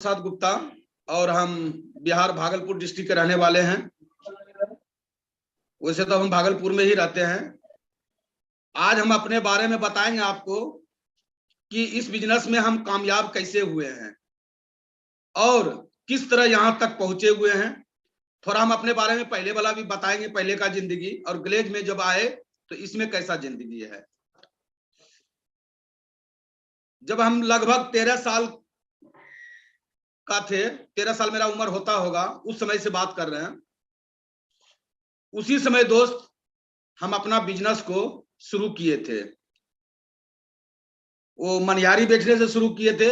प्रसाद गुप्ता और हम बिहार भागलपुर डिस्ट्रिक्ट के रहने वाले हैं। वैसे तो हम भागलपुर में ही रहते हैं। आज हम अपने बारे में बताएंगे आपको कि इस बिजनेस में हम कामयाब कैसे हुए हैं और किस तरह यहां तक पहुंचे हुए हैं। थोड़ा हम अपने बारे में पहले वाला भी बताएंगे, पहले का जिंदगी, और ग्लेज में जब आए तो इसमें कैसा जिंदगी है। जब हम लगभग 13 साल का थे, 13 साल मेरा उम्र होता होगा, उस समय से बात कर रहे हैं। उसी समय दोस्त हम अपना बिजनेस को शुरू किए थे। वो मनिहारी बेचने से शुरू किए थे,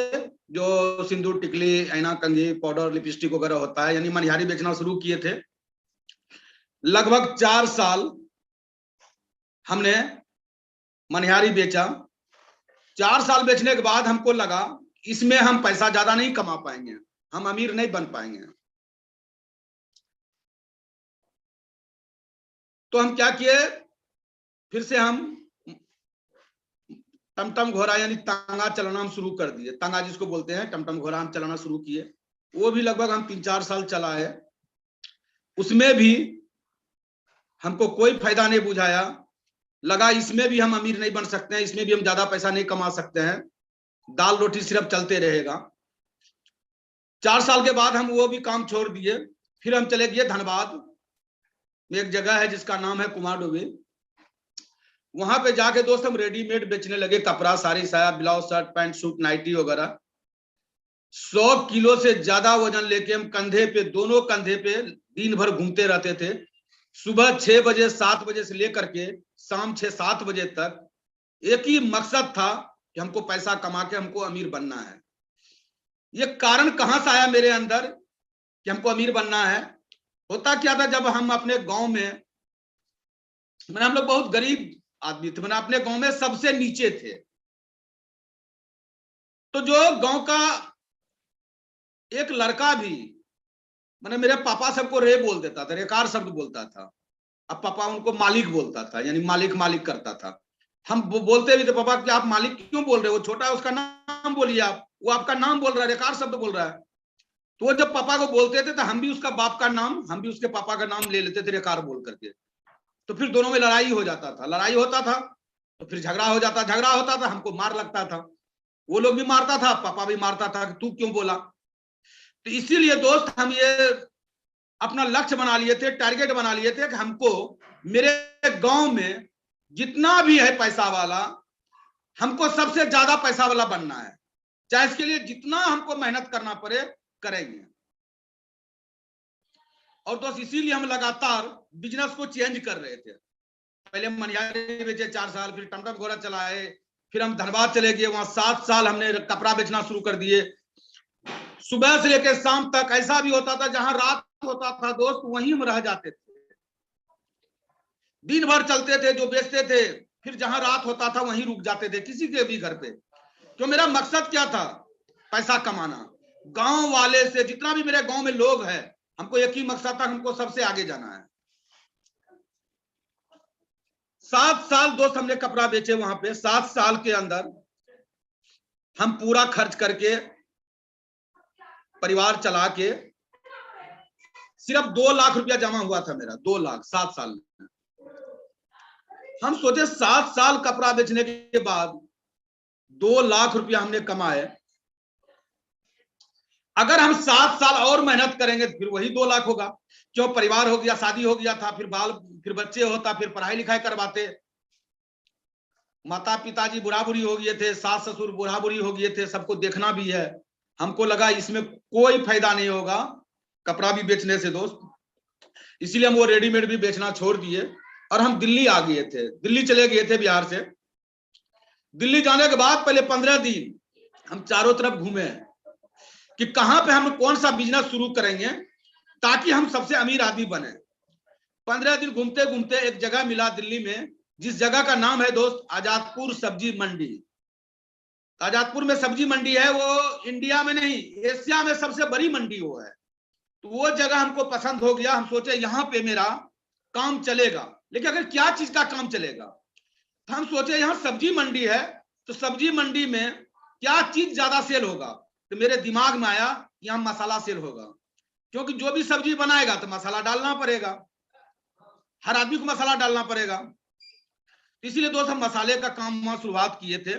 जो सिंदूर, टिकली, ऐना, कंघी, पाउडर, लिपस्टिक वगैरह होता है, यानी मनिहारी बेचना शुरू किए थे। लगभग 4 साल हमने मनिहारी बेचा। 4 साल बेचने के बाद हमको लगा इसमें हम पैसा ज्यादा नहीं कमा पाएंगे, हम अमीर नहीं बन पाएंगे। तो हम क्या किए, फिर से हम टमटम घोड़ा यानी तांगा चलाना हम शुरू कर दिए। तांगा जिसको बोलते हैं, टमटम घोड़ा हम चलाना शुरू किए। वो भी लगभग हम 3-4 साल चलाए। उसमें भी हमको कोई फायदा नहीं बुझाया। लगा इसमें भी हम अमीर नहीं बन सकते हैं, इसमें भी हम ज्यादा पैसा नहीं कमा सकते हैं, दाल रोटी सिर्फ चलते रहेगा। 4 साल के बाद हम वो भी काम छोड़ दिए। फिर हम चले गए धनबाद में, एक जगह है जिसका नाम है कुमारडोबी। वहां पे जाके दोस्त हम रेडीमेड बेचने लगे, कपड़ा, साड़ी, साया, blouse, shirt, pant, suit, nightie वगैरह। 100 किलो से ज्यादा वजन लेके हम कंधे पे, दोनों कंधे पे दिन भर घूमते रहते थे। सुबह 6 बजे 7 बजे से लेकर के शाम 6-7 बजे तक एक ही मकसद था कि हमको पैसा कमा के हमको अमीर बनना है। ये कारण कहां से आया मेरे अंदर कि हमको अमीर बनना है? होता क्या था, जब हम अपने गांव में, मैंने, हम लोग बहुत गरीब आदमी थे, मैंने अपने गांव में सबसे नीचे थे। तो जो गांव का एक लड़का भी, मैंने, मेरे पापा सबको रे बोल देता था, रेकार शब्द बोलता था। अब पापा उनको मालिक बोलता था, यानी मालिक मालिक करता था। हम बोलते भी थे, पापा कि आप मालिक क्यों बोल रहे हो, वो छोटा है उसका नाम बोलिए, आप, वो आपका नाम बोल रहा है, रेकार शब्द बोल रहा है। तो वो जब पापा को बोलते थे तो हम भी उसका बाप का नाम, हम भी उसके पापा का नाम ले लेते थे रेकार बोल करके। तो फिर दोनों में लड़ाई हो जाता था, लड़ाई होता था तो फिर झगड़ा हो जाता, झगड़ा होता था, हमको मार लगता था, वो लोग भी मारता था, पापा भी मारता था कि तू क्यों बोला। तो इसीलिए दोस्त हम ये अपना लक्ष्य बना लिए थे, टारगेट बना लिए थे कि हमको मेरे गांव में जितना भी है पैसा वाला, हमको सबसे ज्यादा पैसा वाला बनना है, चाहे इसके लिए जितना हमको मेहनत करना पड़े करेंगे। और दोस्त इसीलिए हम लगातार बिजनेस को चेंज कर रहे थे। पहले मनिहारी बेचे 4 साल, फिर टमटम घोड़ा चलाए, फिर हम धनबाद चले गए, वहां 7 साल हमने कपड़ा बेचना शुरू कर दिए। सुबह से लेकर शाम तक, ऐसा भी होता था जहां रात होता था दोस्त वहीं हम रह जाते थे। दिन भर चलते थे, जो बेचते थे, फिर जहां रात होता था वहीं रुक जाते थे, किसी के भी घर पे। तो मेरा मकसद क्या था? पैसा कमाना। गांव वाले से, जितना भी मेरे गांव में लोग हैं, हमको एक ही मकसद था, हमको सबसे आगे जाना है। 7 साल दोस्त हमने कपड़ा बेचे वहां पे। 7 साल के अंदर हम पूरा खर्च करके, परिवार चला के, सिर्फ 2 लाख रुपया जमा हुआ था मेरा, 2 लाख 7 साल में। हम सोचे 7 साल कपड़ा बेचने के बाद 2 लाख रुपया हमने कमाए, अगर हम 7 साल और मेहनत करेंगे तो फिर वही 2 लाख होगा। क्यों? परिवार हो गया, शादी हो गया था, फिर बाल, फिर बच्चे होता, फिर पढ़ाई लिखाई करवाते, माता पिताजी बुढ़ा बुढ़ी हो गए थे, सास ससुर बुढ़ा बुढ़ी हो गए थे, सबको देखना भी है। हमको लगा इसमें कोई फायदा नहीं होगा कपड़ा भी बेचने से दोस्त। इसीलिए हम वो रेडीमेड भी बेचना छोड़ दिए और हम दिल्ली आ गए थे। दिल्ली चले गए थे बिहार से। दिल्ली जाने के बाद पहले 15 दिन हम चारों तरफ घूमे कि कहां पे हम कौन सा बिजनेस शुरू करेंगे ताकि हम सबसे अमीर आदमी बने। 15 दिन घूमते घूमते एक जगह मिला दिल्ली में, जिस जगह का नाम है दोस्त आजादपुर सब्जी मंडी। आजादपुर में सब्जी मंडी है, वो इंडिया में नहीं, एशिया में सबसे बड़ी मंडी वो है। तो वो जगह हमको पसंद हो गया। हम सोचे यहाँ पे मेरा काम चलेगा, लेकिन अगर क्या चीज का काम चलेगा, तो हम सोचे यहाँ सब्जी मंडी है तो सब्जी मंडी में क्या चीज ज्यादा सेल होगा। तो मेरे दिमाग में आया कि यहाँ मसाला सेल होगा, क्योंकि जो भी सब्जी बनाएगा तो मसाला डालना पड़ेगा, हर आदमी को मसाला डालना पड़ेगा। इसीलिए दोस्त हम मसाले का काम वहां शुरुआत किए थे,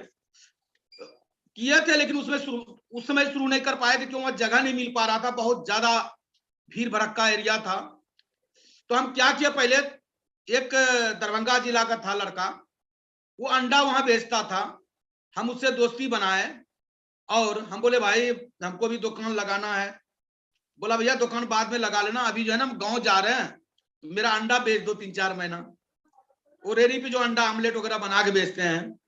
लेकिन उस समय शुरू नहीं कर पाए थे क्योंकि वहां जगह नहीं मिल पा रहा था, बहुत ज्यादा भीड़ भड़क्का एरिया था। तो हम क्या किया, पहले एक दरभंगा जिला का था लड़का, वो अंडा वहां बेचता था, हम उससे दोस्ती बनाए और हम बोले भाई हमको भी दुकान लगाना है। बोला भैया दुकान बाद में लगा लेना, अभी जो है ना हम गाँव जा रहे हैं, मेरा अंडा बेच दो 3-4 महीना। और रेडी पे जो अंडा आमलेट वगैरह बना के बेचते हैं,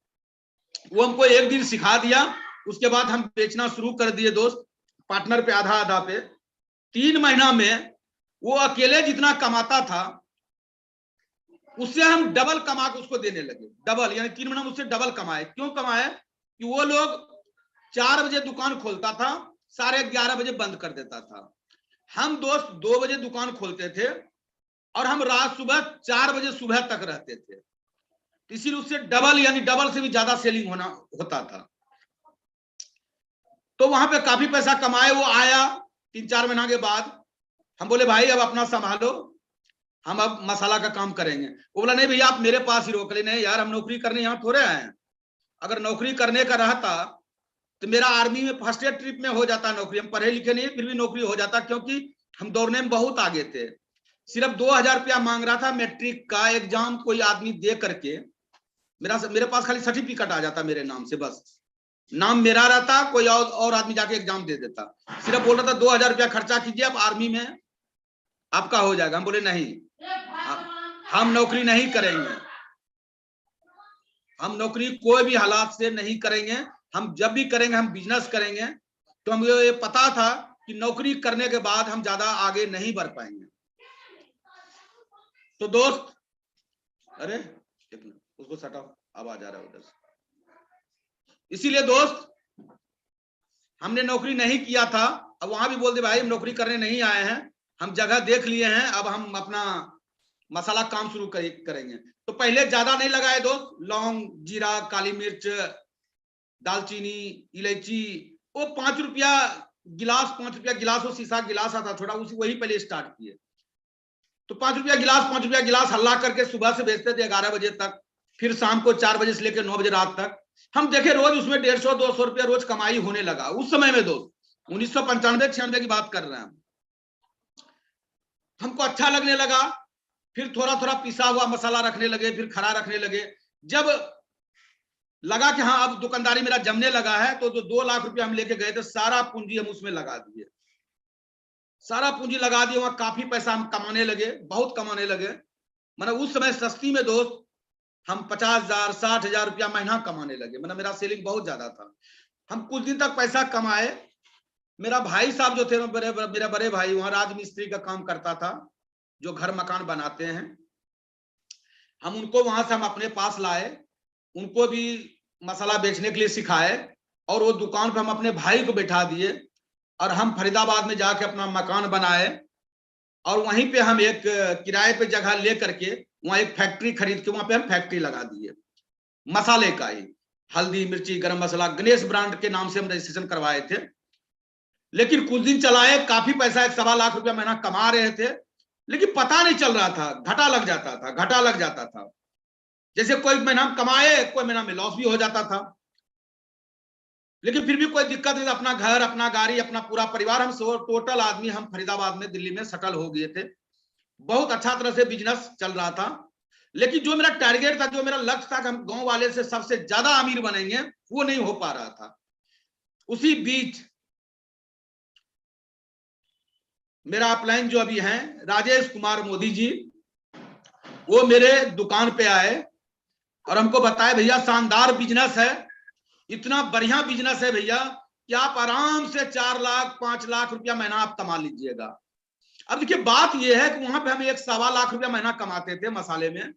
वो हमको एक दिन सिखा दिया। उसके बाद हम बेचना शुरू कर दिए दोस्त, पार्टनर पे आधा आधा पे। 3 महीना में वो अकेले जितना कमाता था उससे हम डबल कमा के उसको देने लगे, डबल, यानी 3 महीना में उससे डबल कमाए। क्यों कमाए कि वो लोग 4 बजे दुकान खोलता था, 11:30 बजे बंद कर देता था। हम दोस्त 2 बजे दुकान खोलते थे और हम रात सुबह 4 बजे सुबह तक रहते थे, इसीलिए उससे डबल, यानी डबल से भी ज्यादा सेलिंग होता था। तो वहां पे काफी पैसा कमाए। वो आया 3-4 महीना के बाद, हम बोले भाई अब अपना संभालो, हम अब मसाला का काम करेंगे। वो बोला नहीं भैया आप मेरे पास ही रोक ले। नहीं यार, हम नौकरी करने यहाँ थोड़े आए हैं, अगर नौकरी करने का रहता तो मेरा आर्मी में फर्स्ट ईयर ट्रिप में हो जाता नौकरी। हम पढ़े लिखे नहीं, फिर भी नौकरी हो जाता, क्योंकि हम दौड़ने में बहुत आगे थे। सिर्फ 2000 रुपया मांग रहा था मैट्रिक का एग्जाम, कोई आदमी दे करके मेरे पास खाली सर्टिफिकेट आ जाता मेरे नाम से, बस नाम मेरा रहता, कोई और आदमी जाके एग्जाम दे देता। सिर्फ बोल रहा था 2000 रुपया खर्चा कीजिए, आप आर्मी में आपका हो जाएगा। हम बोले नहीं, हम नौकरी नहीं करेंगे, हम नौकरी कोई भी हालात से नहीं करेंगे। हम जब भी करेंगे हम बिजनेस करेंगे। तो हमें ये पता था कि नौकरी करने के बाद हम ज्यादा आगे नहीं बढ़ पाएंगे। तो दोस्त, अरे उसको सटाओ, आवाज आ रहा है उधर से। इसीलिए दोस्त हमने नौकरी नहीं किया था। अब वहां भी बोल दे भाई हम नौकरी करने नहीं आए हैं, हम जगह देख लिए हैं, अब हम अपना मसाला काम शुरू करेंगे। तो पहले ज्यादा नहीं लगाए दोस्त, लौंग, जीरा, काली मिर्च, दालचीनी, इलायची, वो 5 रुपया गिलास, 5 रुपया गिलास, वो शीशा गिलास आता छोटा, उसी वही पहले स्टार्ट किए। तो 5 रुपया गिलास, 5 रुपया गिलास हल्ला करके सुबह से बेचते थे 11 बजे तक, फिर शाम को 4 बजे से लेकर 9 बजे रात तक। हम देखे रोज उसमें 150-200 रुपया रोज कमाई होने लगा उस समय में दोस्त, 1995-96 की बात कर रहे हैं। हमको अच्छा लगने लगा, फिर थोड़ा थोड़ा पिसा हुआ मसाला रखने लगे, फिर खड़ा रखने लगे। जब लगा कि हाँ अब दुकानदारी मेरा जमने लगा है, तो जो 2 लाख रुपया हम लेके गए थे, सारा पूंजी हम उसमें लगा दिए, सारा पूंजी लगा दिए। वहां काफी पैसा हम कमाने लगे, बहुत कमाने लगे। मतलब उस समय सस्ती में दोस्त हम 50,000 60,000 रुपया महीना कमाने लगे। मतलब मेरा सेलिंग बहुत ज्यादा था। हम कुछ दिन तक पैसा कमाए। मेरा भाई साहब जो थे, मेरा बड़े भाई, वहां राजमिस्त्री का काम करता था, जो घर मकान बनाते हैं। हम उनको वहां से हम अपने पास लाए, उनको भी मसाला बेचने के लिए सिखाए, और वो दुकान पे हम अपने भाई को बैठा दिए, और हम फरीदाबाद में जाके अपना मकान बनाए। और वहीं पे हम एक किराए पे जगह ले करके वहां एक फैक्ट्री खरीद के वहां पे हम फैक्ट्री लगा दिए मसाले का ही, हल्दी, मिर्ची, गरम मसाला, गणेश ब्रांड के नाम से हम रजिस्ट्रेशन करवाए थे। लेकिन कुछ दिन चलाए, काफी पैसा 1.25 लाख रुपया महीना कमा रहे थे, लेकिन पता नहीं चल रहा था, घाटा लग जाता था, घाटा लग जाता था। जैसे कोई महीना कमाए, कोई महीना में लॉस भी हो जाता था। लेकिन फिर भी कोई दिक्कत नहीं, अपना घर, अपना गाड़ी, अपना पूरा परिवार, हम टोटल आदमी हम फरीदाबाद में, दिल्ली में सेटल हो गए थे। बहुत अच्छा तरह से बिजनेस चल रहा था। लेकिन जो मेरा टारगेट था, जो मेरा लक्ष्य था कि हम गांव वाले से सबसे ज्यादा अमीर बनेंगे, वो नहीं हो पा रहा था। उसी बीच मेरा अपलाइन जो अभी है राजेश कुमार मोदी जी, वो मेरे दुकान पे आए और हमको बताया भैया शानदार बिजनेस है, इतना बढ़िया बिजनेस है भैया कि आप आराम से 4 लाख 5 लाख रुपया महीना आप कमा लीजिएगा। अब देखिए बात यह है कि वहां पे हम 1.25 लाख रुपया महीना कमाते थे मसाले में।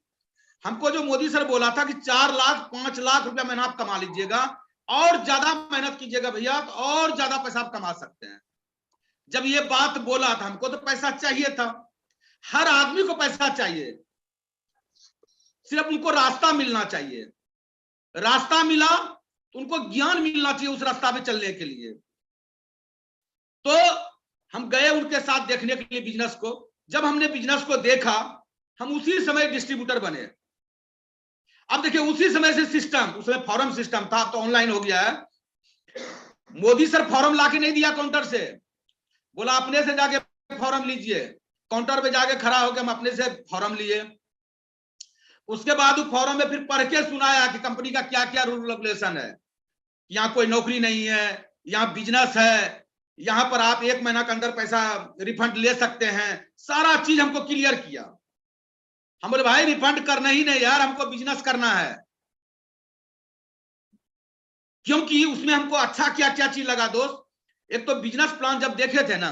हमको जो मोदी सर बोला था कि 4 लाख 5 लाख रुपया महीना आप कमा लीजिएगा, और ज्यादा मेहनत कीजिएगा भैया तो और ज्यादा पैसा आप कमा सकते हैं। जब ये बात बोला था, हमको तो पैसा चाहिए था, हर आदमी को पैसा चाहिए, सिर्फ उनको रास्ता मिलना चाहिए। रास्ता मिला तो उनको ज्ञान मिलना चाहिए उस रास्ता पे चलने के लिए। तो हम गए उनके साथ देखने के लिए बिजनेस को। जब हमने बिजनेस को देखा, हम उसी समय डिस्ट्रीब्यूटर बने। अब देखिए, उसी समय से सिस्टम, उसमें फॉर्म सिस्टम था, अब तो ऑनलाइन हो गया है। मोदी सर फॉर्म लाके नहीं दिया काउंटर से, बोला अपने से जाके फॉर्म लीजिए। काउंटर पे जाके खड़ा होकर हम अपने से फॉर्म लिए। उसके बाद उस फॉर्म में फिर पढ़ के सुनाया कि कंपनी का क्या क्या रूल रेगुलेशन है। यहाँ कोई नौकरी नहीं है, यहाँ बिजनेस है, यहाँ पर आप 1 महीना के अंदर पैसा रिफंड ले सकते हैं। सारा चीज हमको क्लियर किया। हम बोले भाई रिफंड करना ही नहीं यार, हमको बिजनेस करना है। क्योंकि उसमें हमको अच्छा क्या क्या चीज लगा दोस्त। एक तो बिजनेस प्लान जब देखे थे ना,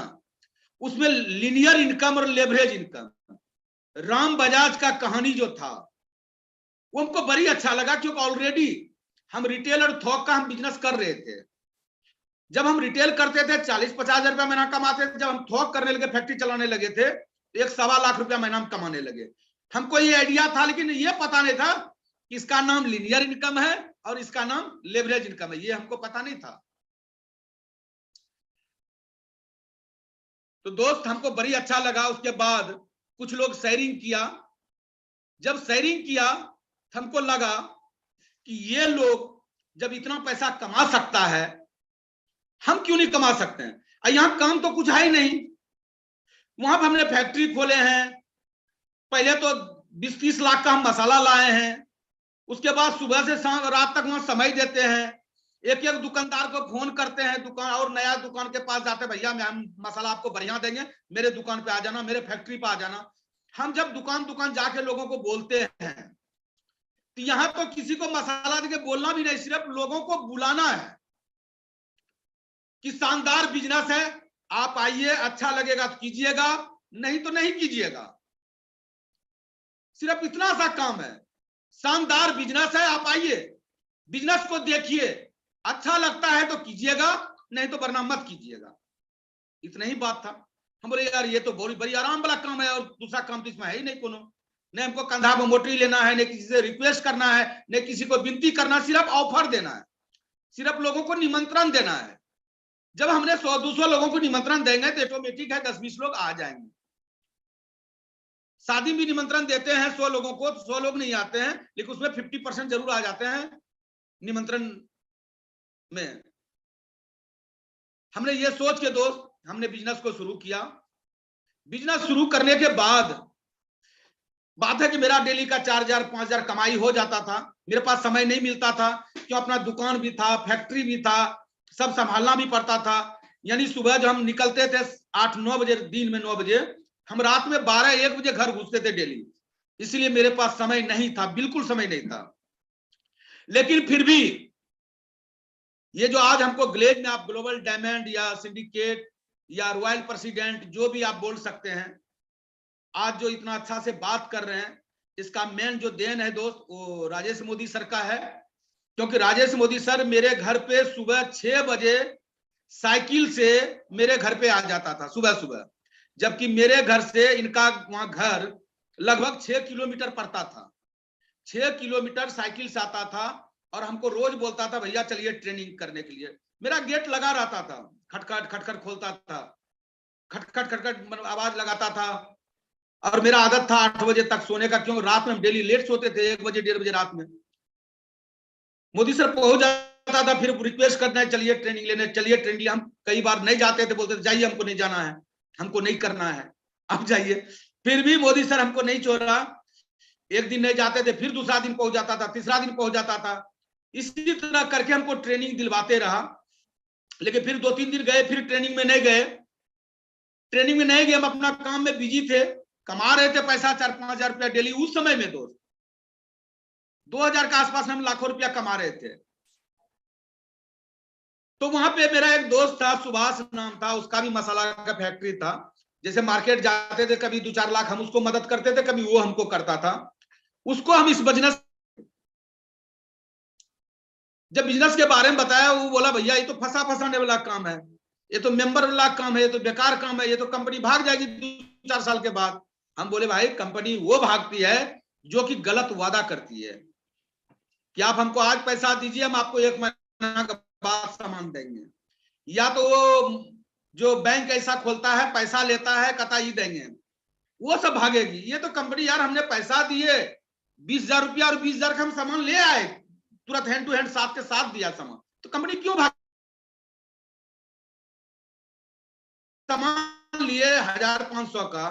उसमें लिनियर इनकम और लेवरेज इनकम, राम बजाज का कहानी जो था वो हमको बड़ी अच्छा लगा। क्योंकि ऑलरेडी हम रिटेल और थोक का हम बिजनेस कर रहे थे। जब हम रिटेल करते थे 40-50 हजार रुपया महीना कमाते थे। जब हम थोक करने लगे, फैक्ट्री चलाने लगे थे, तो 1.25 लाख रुपया महीना हम कमाने लगे। हमको ये आइडिया था, लेकिन ये पता नहीं था कि इसका नाम लिनियर इनकम है और इसका नाम लेवरेज इनकम है, ये हमको पता नहीं था। तो दोस्त हमको बड़ी अच्छा लगा। उसके बाद कुछ लोग शेयरिंग किया। जब शेयरिंग किया, हमको लगा कि ये लोग जब इतना पैसा कमा सकता है, हम क्यों नहीं कमा सकते हैं। यहां काम तो कुछ है ही नहीं। वहां पर हमने फैक्ट्री खोले हैं। पहले तो 20-30 लाख का हम मसाला लाए हैं। उसके बाद सुबह से शाम रात तक वहां समय देते हैं। एक एक दुकानदार को फोन करते हैं, दुकान और नया दुकान के पास जाते, भैया हम मसाला आपको बढ़िया देंगे, मेरे दुकान पे आ जाना, मेरे फैक्ट्री पे आ जाना। हम जब दुकान दुकान जाके लोगों को बोलते हैं, तो यहां तो किसी को मसाला देके बोलना भी नहीं, सिर्फ लोगों को बुलाना है कि शानदार बिजनेस है, आप आइए, अच्छा लगेगा तो कीजिएगा, नहीं तो नहीं कीजिएगा। सिर्फ इतना सा काम है। शानदार बिजनेस है, आप आइए, बिजनेस को देखिए, अच्छा लगता है तो कीजिएगा, नहीं तो वरना मत कीजिएगा। इतना ही बात था। हम बोले यार ये तो बड़ी बड़ी आराम वाला काम है, और दूसरा काम तो इसमें है ही नहीं कोनो। नहीं हमको कंधा पर मोटरी लेना है, नहीं किसी से रिक्वेस्ट करना है, नहीं किसी को विनती करना, सिर्फ ऑफर देना है, सिर्फ लोगों को निमंत्रण देना है। जब हमने 100-200 लोगों को निमंत्रण देंगे तो ऑटोमेटिक है 10-20 लोग आ जाएंगे। शादी भी निमंत्रण देते हैं 100 लोगों को, 100 लोग नहीं आते हैं, लेकिन उसमें 50% जरूर आ जाते हैं निमंत्रण में। हमने ये सोच के दोस्त हमने बिजनेस को शुरू किया। बिजनेस शुरू करने के बाद बात है कि मेरा डेली का 4,000-5,000 कमाई हो जाता था। मेरे पास समय नहीं मिलता था, क्यों अपना दुकान भी था, फैक्ट्री भी था, सब संभालना भी पड़ता था। यानी सुबह जब हम निकलते थे 8-9 बजे, दिन में 9 बजे, हम रात में 12-1 बजे घर घुसते थे डेली। इसलिए मेरे पास समय नहीं था, बिल्कुल समय नहीं था। लेकिन फिर भी ये जो आज हमको ग्लेज में आप ग्लोबल डायमंड या सिंडिकेट या रॉयल प्रेसिडेंट जो भी आप बोल सकते हैं, आज जो इतना अच्छा से बात कर रहे हैं, इसका मेन जो देन है दोस्त वो राजेश मोदी सर का है। क्योंकि राजेश मोदी सर मेरे घर पे सुबह 6 बजे साइकिल से मेरे घर पे आ जाता था सुबह सुबह, जबकि मेरे घर से इनका वहां घर लगभग 6 किलोमीटर पड़ता था। 6 किलोमीटर साइकिल से आता था और हमको रोज बोलता था भैया चलिए ट्रेनिंग करने के लिए। मेरा गेट लगा रहता था, खटखट खटखट खोलता था, खटखट खटखट आवाज लगाता था। और मेरा आदत था 8 बजे तक सोने का, क्यों रात में हम डेली लेट सोते थे, 1 बजे 1:30 बजे रात में। मोदी सर पहुंच जाता था, फिर रिक्वेस्ट करना है चलिए ट्रेनिंग लेने, चलिए ट्रेनिंग। हम कई बार नहीं जाते थे, बोलते थे जाइए हमको नहीं जाना है, हमको नहीं करना है, अब जाइए। फिर भी मोदी सर हमको नहीं छोड़ा। एक दिन नहीं जाते थे, फिर दूसरा दिन पहुंच जाता था, तीसरा दिन पहुंच जाता था। इसी तरह करके हमको ट्रेनिंग दिलवाते रहा। लेकिन फिर 2-3 दिन गए, फिर ट्रेनिंग में नहीं गए। ट्रेनिंग में नहीं गए, हम अपना काम में बिजी थे, कमा रहे थे पैसा 4-5 हजार रुपया डेली। उस समय में दोस्त 2000 के आसपास हम लाखों रुपया कमा रहे थे। तो वहां पे मेरा एक दोस्त था, सुभाष नाम था, उसका भी मसाला का फैक्ट्री था। जैसे मार्केट जाते थे, कभी 2-4 लाख हम उसको मदद करते थे, कभी वो हमको करता था। उसको हम इस बिजनेस, जब बिजनेस के बारे में बताया, वो बोला भैया ये तो फंसाने वाला काम है, ये तो मेंबर वाला काम है, ये तो बेकार काम है, ये तो कंपनी भाग जाएगी 2-4 साल के बाद। हम बोले भाई कंपनी वो भागती है जो कि गलत वादा करती है कि आप हमको आज पैसा दीजिए, हम आपको 1 महीना के बाद सामान देंगे, या तो वो जो बैंक ऐसा खोलता है, पैसा लेता है, कतई देंगे, वो सब भागेगी। ये तो कंपनी यार, हमने पैसा दिए 20,000 रुपया और 20,000 का हम सामान ले आए, तुरंत हैंड टू हैंड साथ के साथ दिया सामान, तो कंपनी क्यों भाग? सामान लिए 1,500 का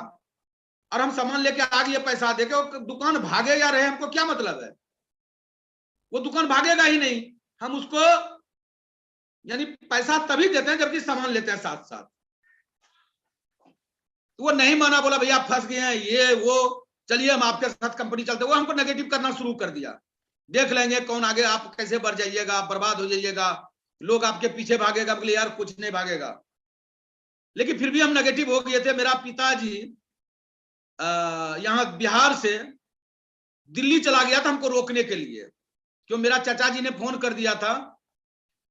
और हम सामान लेके आ गए पैसा देके, वो दुकान भागे या रहे, हमको क्या मतलब है? वो दुकान भागेगा ही नहीं। हम उसको यानी पैसा तभी देते हैं जबकि सामान लेते हैं साथ साथ। तो वो नहीं माना, बोला भैया फंस गए हैं, ये वो, चलिए हम आपके साथ कंपनी चलते। वो हमको नेगेटिव करना शुरू कर दिया, देख लेंगे कौन आगे, आप कैसे बढ़ जाइएगा, आप बर्बाद हो जाइएगा, लोग आपके पीछे भागेगा। बोले यार कुछ नहीं भागेगा। लेकिन फिर भी हम नेगेटिव हो गए थे। मेरा पिताजी यहाँ बिहार से दिल्ली चला गया था हमको रोकने के लिए, क्यों मेरा चाचा जी ने फोन कर दिया था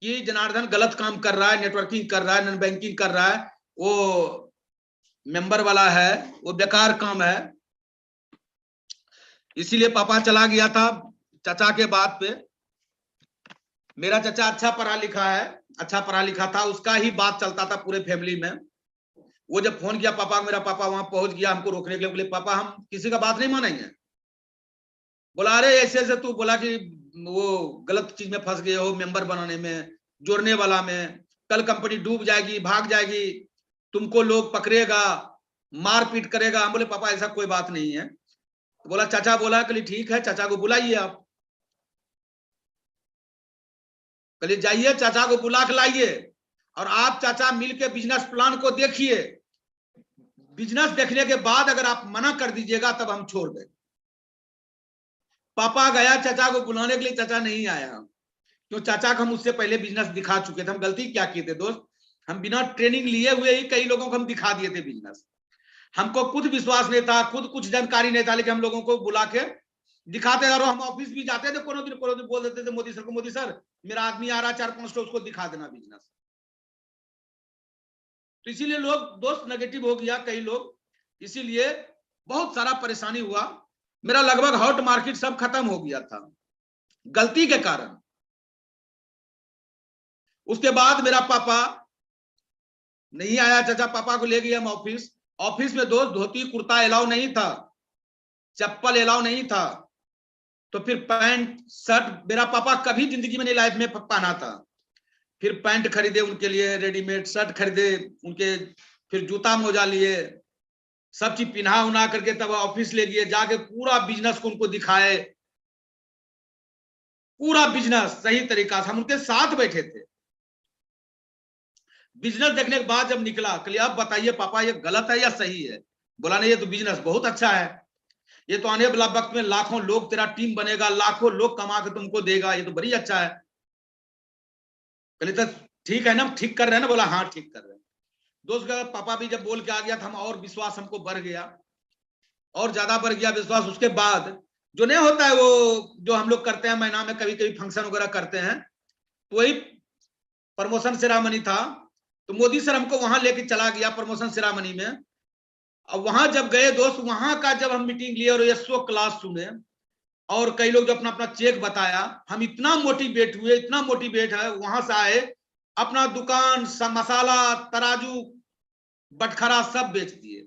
कि जनार्दन गलत काम कर रहा है, नेटवर्किंग कर रहा है, नॉन बैंकिंग कर रहा है, वो मेंबर वाला है, वो बेकार काम है। इसीलिए पापा चला गया था चाचा के बात पे। मेरा चाचा अच्छा पढ़ा लिखा है, अच्छा पढ़ा लिखा था, उसका ही बात चलता था पूरे फैमिली में। वो जब फोन किया पापा, मेरा पापा वहां पहुंच गया हमको रोकने के लिए। बोले पापा हम किसी का बात नहीं मानेंगे। बोला अरे ऐसे ऐसे, तू बोला कि वो गलत चीज में फंस गए हो, मेंबर बनाने में, जोड़ने वाला में, कल कंपनी डूब जाएगी, भाग जाएगी, तुमको लोग पकड़ेगा, मारपीट करेगा। हम बोले पापा ऐसा कोई बात नहीं है। बोला चाचा बोला, कल ठीक है चाचा को बुलाइए आप, कल जाइए चाचा को बुला के लाइए और आप चाचा मिलके बिजनेस प्लान को देखिए। बिजनेस देखने के बाद अगर आप मना कर दीजिएगा तब हम छोड़ देंगे। पापा गया चाचा को बुलाने के लिए, चाचा नहीं आया, क्यों चाचा को हम उससे पहले बिजनेस दिखा चुके थे। हम गलती क्या किए थे दोस्त, हम बिना ट्रेनिंग लिए हुए ही कई लोगों को हम दिखा दिए थे बिजनेस। हमको खुद विश्वास नहीं था, खुद कुछ जानकारी नहीं था, लेकिन हम लोगों को बुला के दिखाते। और हम ऑफिस भी जाते थे, कोनो दिन बोल देते थे मोदी सर को, मोदी सर मेरा आदमी आ रहा 4-5 तो उसको दिखा देना बिजनेस। तो इसीलिए लोग दोस्त नेगेटिव हो गया कई लोग, इसीलिए बहुत सारा परेशानी हुआ। मेरा लगभग हॉट मार्केट सब खत्म हो गया था गलती के कारण। उसके बाद मेरा पापा नहीं आया, चाचा पापा को ले गए हम ऑफिस। ऑफिस में दोस्त धोती कुर्ता अलाउ नहीं था, चप्पल अलाउ नहीं था, तो फिर पैंट शर्ट मेरा पापा कभी जिंदगी में नहीं लाइफ में पहना था। फिर पैंट खरीदे उनके लिए, रेडीमेड शर्ट खरीदे उनके, फिर जूता मोजा लिए, सब चीज पिन्हा उना करके तब ऑफिस ले गए, जाके पूरा बिजनेस को उनको दिखाए, पूरा बिजनेस सही तरीका से हम उनके साथ बैठे थे। बिजनेस देखने के बाद जब निकला, कल अब बताइए पापा ये गलत है या सही है? बोला नहीं ये तो बिजनेस बहुत अच्छा है, ये तो आने वाला वक्त में लाखों लोग तेरा टीम बनेगा, लाखों लोग कमा के तुमको देगा, ये तो बड़ी अच्छा है। कल तो ठीक है ना, ठीक कर रहे हैं ना? बोला हाँ ठीक कर रहे हैं। दोस्त का पापा भी जब बोल के आ गया था, हम और विश्वास हमको बढ़ गया, और ज्यादा बढ़ गया विश्वास। उसके बाद जो नहीं होता है वो जो हम लोग करते हैं महीना में कभी कभी फंक्शन वगैरह करते हैं, तो वही प्रमोशन सेरामनी था। तो मोदी सर हमको वहां लेके चला गया प्रमोशन सेरामनी में। अब वहां जब गए दोस्त, वहां का जब हम मीटिंग लिए और ये 100 क्लास सुने, और कई लोग जो अपना अपना चेक बताया, हम इतना मोटिवेट हुए, इतना मोटिवेट है। वहां से आए, अपना दुकान मसाला तराजू बटखरा सब बेच दिए,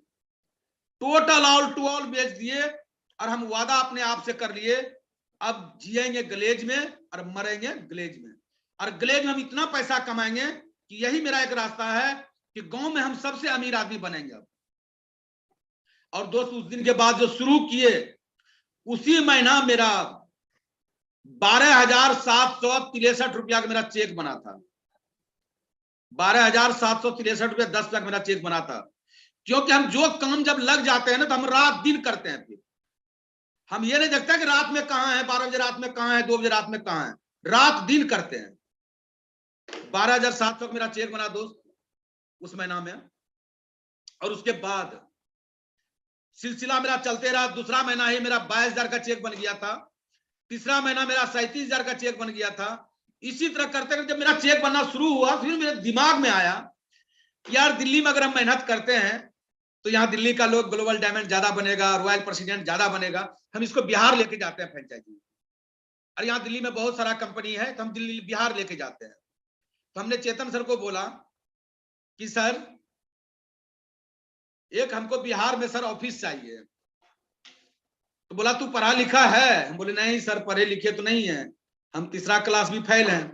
टोटल ऑल टू ऑल बेच दिए। और हम वादा अपने आप से कर लिए, अब जिएंगे ग्लेज में और मरेंगे ग्लेज में। और ग्लेज में हम इतना पैसा कमाएंगे कि यही मेरा एक रास्ता है कि गांव में हम सबसे अमीर आदमी बनेंगे। और दोस्त उस दिन के बाद जो शुरू किए, उसी महीना मेरा 12,763 रुपया का मेरा चेक बना था। 12,763 रुपया 10 लाख मेरा चेक बना था। क्योंकि हम जो काम जब लग जाते हैं ना, तो हम रात दिन करते हैं। फिर हम ये नहीं देखते कि रात में कहां है, 12 बजे रात में कहां है, 2 बजे रात में कहां है, रात दिन करते हैं। 12,700 मेरा चेक बना दोस्त उस महीना में। और उसके बाद सिलसिला मेरा चलते रहा। दूसरा महीना ही मेरा 22,000 का चेक बन गया था, तीसरा महीना मेरा 37,000 का चेक बन गया था। इसी तरह करते करते जब मेरा चेक बनना शुरू हुआ, फिर मेरे दिमाग में आया कि यार दिल्ली में अगर हम मेहनत करते हैं तो यहाँ दिल्ली का लोग ग्लोबल डायमंड ज्यादा बनेगा, रॉयल प्रेसिडेंट ज्यादा बनेगा, हम इसको बिहार लेके जाते हैं फ्रेंचाइजी। और यहाँ दिल्ली में बहुत सारा कंपनी है, तो हम दिल्ली बिहार लेके जाते हैं। तो हमने चेतन सर को बोला कि सर एक हमको बिहार में सर ऑफिस चाहिए। तो बोला तू पढ़ा लिखा है? हम बोले नहीं सर पढ़े लिखे तो नहीं है, हम तीसरा क्लास भी फेल हैं,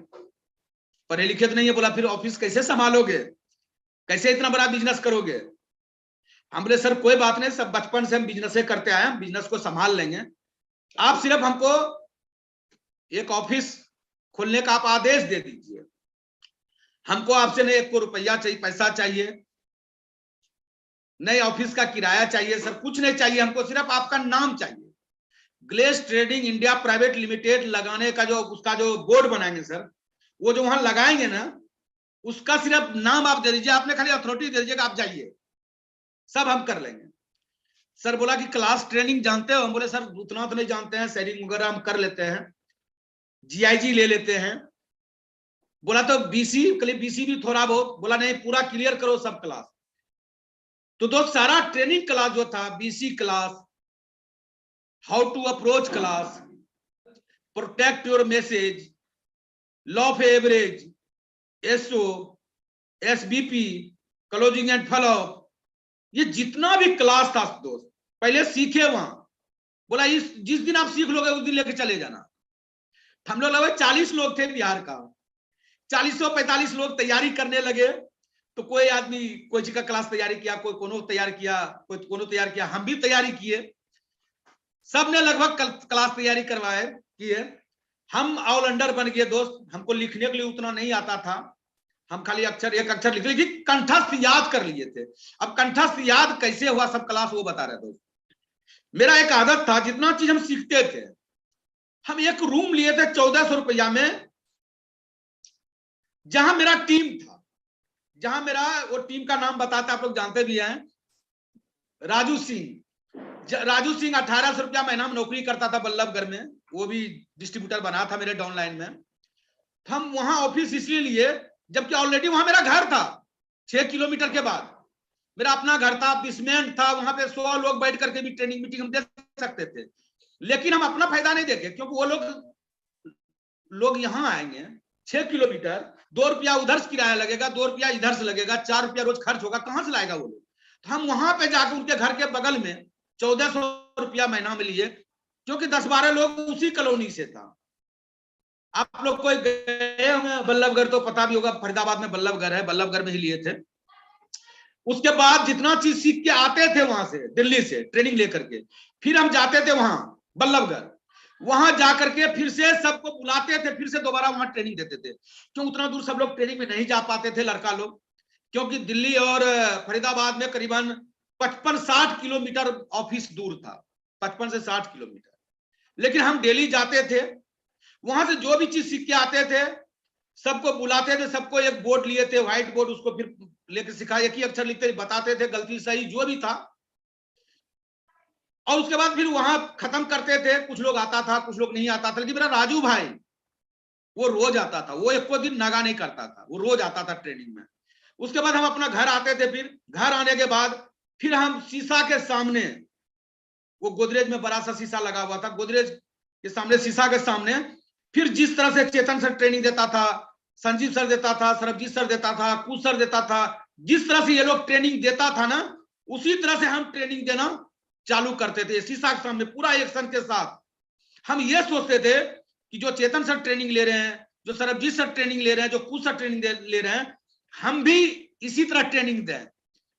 पढ़े लिखे तो नहीं है। बोला फिर ऑफिस कैसे संभालोगे, कैसे इतना बड़ा बिजनेस करोगे? हम बोले सर कोई बात नहीं, सब बचपन से हम बिजनेस करते आए, हम बिजनेस को संभाल लेंगे, आप सिर्फ हमको एक ऑफिस खोलने का आप आदेश दे दीजिए, हमको आपसे नहीं एक रुपया चाहिए, पैसा चाहिए नहीं, ऑफिस का किराया चाहिए सर, कुछ नहीं चाहिए, हमको सिर्फ आपका नाम चाहिए। Glace trading India private limited लगाने का जो उसका जो बोर्ड बनाएंगे सर, वो जो वहां लगाएंगे ना, उसका सिर्फ नाम आप दे दीजिए, आपने खाली अथॉरिटी दे दीजिएगा, आप जाइए, सब हम कर लेंगे। सर बोला कि क्लास ट्रेनिंग जानते हो? हम बोले सर उतना तो नहीं जानते हैं, शेयरिंग वगैरह हम कर लेते हैं, जीआईजी ले लेते हैं। बोला तो बीसी, कल बीसी भी थोड़ा बहुत। बोला नहीं पूरा क्लियर करो सब क्लास। तो दोस्त सारा ट्रेनिंग क्लास जो था, BC class, how to approach class, protect your message, law of average, SO, SBP, closing and follow, ये जितना भी क्लास था दोस्त पहले सीखे वहां। बोला इस जिस दिन आप सीख लोगे उस दिन लेके चले जाना। हम लोग लगभग 40 लोग थे बिहार का, 40-45 लोग तैयारी करने लगे। तो कोई आदमी कोई चीज का क्लास तैयारी किया, कोई कोनो तैयार किया, कोई कोनो तैयार किया, हम भी तैयारी किए, सबने लगभग क्लास तैयारी करवाए किए। हम ऑलराउंडर बन गए दोस्त। हमको लिखने के लिए उतना नहीं आता था, हम खाली अक्षर एक अक्षर लिख लिए, कंठस्थ याद कर लिए थे। अब कंठस्थ याद कैसे हुआ सब क्लास वो बता रहे दोस्त। मेरा एक आदत था, जितना चीज हम सीखते थे, हम एक रूम लिए थे 1400 रुपया में, जहां मेरा टीम था, जहां मेरा वो टीम का नाम बताता, आप लोग जानते भी हैं, राजू सिंह। राजू सिंह 1800 रुपया महीना में नौकरी करता था बल्लभगढ़ में, वो भी डिस्ट्रीब्यूटर बना था मेरे डाउनलाइन में। हम वहां ऑफिस इसलिए लिए जबकि ऑलरेडी वहां मेरा घर था, 6 किलोमीटर के बाद मेरा अपना घर था, बेसमेंट था, वहां पे 100 लोग बैठ करके भी ट्रेनिंग मीटिंग हम दे सकते थे। लेकिन हम अपना फायदा नहीं देखे, क्योंकि वो लोग यहां आएंगे 6 किलोमीटर, 2 रुपया उधर से किराया लगेगा, 2 रुपया इधर से लगेगा, 4 रुपया रोज खर्च होगा, कहां से लाएगा वो लोग? तो हम वहां पे जाकर उनके घर के बगल में 1400 रुपया महीना में लिए, क्योंकि 10-12 लोग उसी कॉलोनी से था। आप लोग कोई गए होंगे बल्लभगढ़ तो पता भी होगा, फरीदाबाद में बल्लभगढ़ है, बल्लभगढ़ में ही लिए थे। उसके बाद जितना चीज सीख के आते थे वहां से, दिल्ली से ट्रेनिंग लेकर के, फिर हम जाते थे वहां बल्लभगढ़, वहां जाकर के फिर से सबको बुलाते थे, फिर से दोबारा वहां ट्रेनिंग देते थे। क्यों उतना दूर सब लोग ट्रेनिंग में नहीं जा पाते थे लड़का लोग, क्योंकि दिल्ली और फरीदाबाद में करीबन 55-60 किलोमीटर ऑफिस दूर था, 55 से 60 किलोमीटर। लेकिन हम डेली जाते थे, वहां से जो भी चीज सीख के आते थे सबको बुलाते थे, सबको एक बोर्ड लिए थे, व्हाइट बोर्ड, उसको फिर लेकर सिखा, एक ही अक्षर लिखते बताते थे, गलती सही जो भी था। और उसके बाद फिर वहां खत्म करते थे। कुछ लोग आता था, कुछ लोग नहीं आता था, लेकिन मेरा राजू भाई वो रोज आता था, वो एक दिन नागा नहीं करता था, वो रोज आता था ट्रेनिंग में। उसके बाद हम अपना घर आते थे, फिर घर आने के बाद फिर हम शीशा के सामने, वो गोदरेज में बड़ा सा शीशा लगा हुआ था, गोदरेज के सामने, शीशा के सामने, फिर जिस तरह से चेतन सर ट्रेनिंग देता था, संजीव सर देता था, सरबजीत सर देता था, कुछ सर देता था, जिस तरह से ये लोग ट्रेनिंग देता था ना, उसी तरह से हम ट्रेनिंग देना चालू करते थे शीशा के सामने पूरा एक्शन के साथ। हम ये सोचते थे कि जो चेतन सर ट्रेनिंग ले रहे हैं, जो सरबजीत सर ट्रेनिंग ले रहे हैं, जो कुछ सर ट्रेनिंग ले रहे हैं, हम भी इसी तरह ट्रेनिंग दें।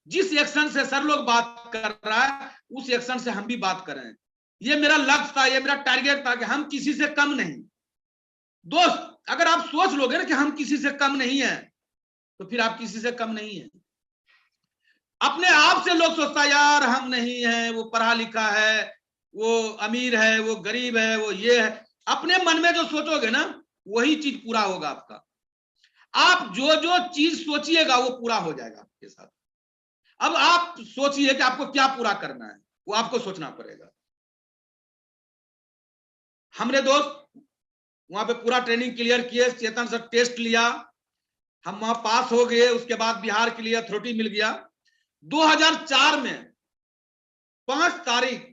जिस एक्शन से सर लोग बात कर रहा है उस एक्शन से हम भी बात करें। ये मेरा लक्ष्य था, ये मेरा टारगेट था कि हम किसी से कम नहीं। दोस्त अगर आप सोच लोगे ना कि हम किसी से कम नहीं है, तो फिर आप किसी से कम नहीं है। अपने आप से लोग सोचता है यार हम नहीं है, वो पढ़ा लिखा है, वो अमीर है, वो गरीब है, वो ये है। अपने मन में जो सोचोगे ना वही चीज पूरा होगा आपका। आप जो जो चीज सोचिएगा वो पूरा हो जाएगा आपके साथ। अब आप सोचिए कि आपको क्या पूरा करना है, वो आपको सोचना पड़ेगा। हमने दोस्त वहां पे पूरा ट्रेनिंग क्लियर किए, चेतन सर टेस्ट लिया, हम वहां पास हो गए। उसके बाद बिहार के लिए अथॉरिटी मिल गया। 2004 में 5 तारीख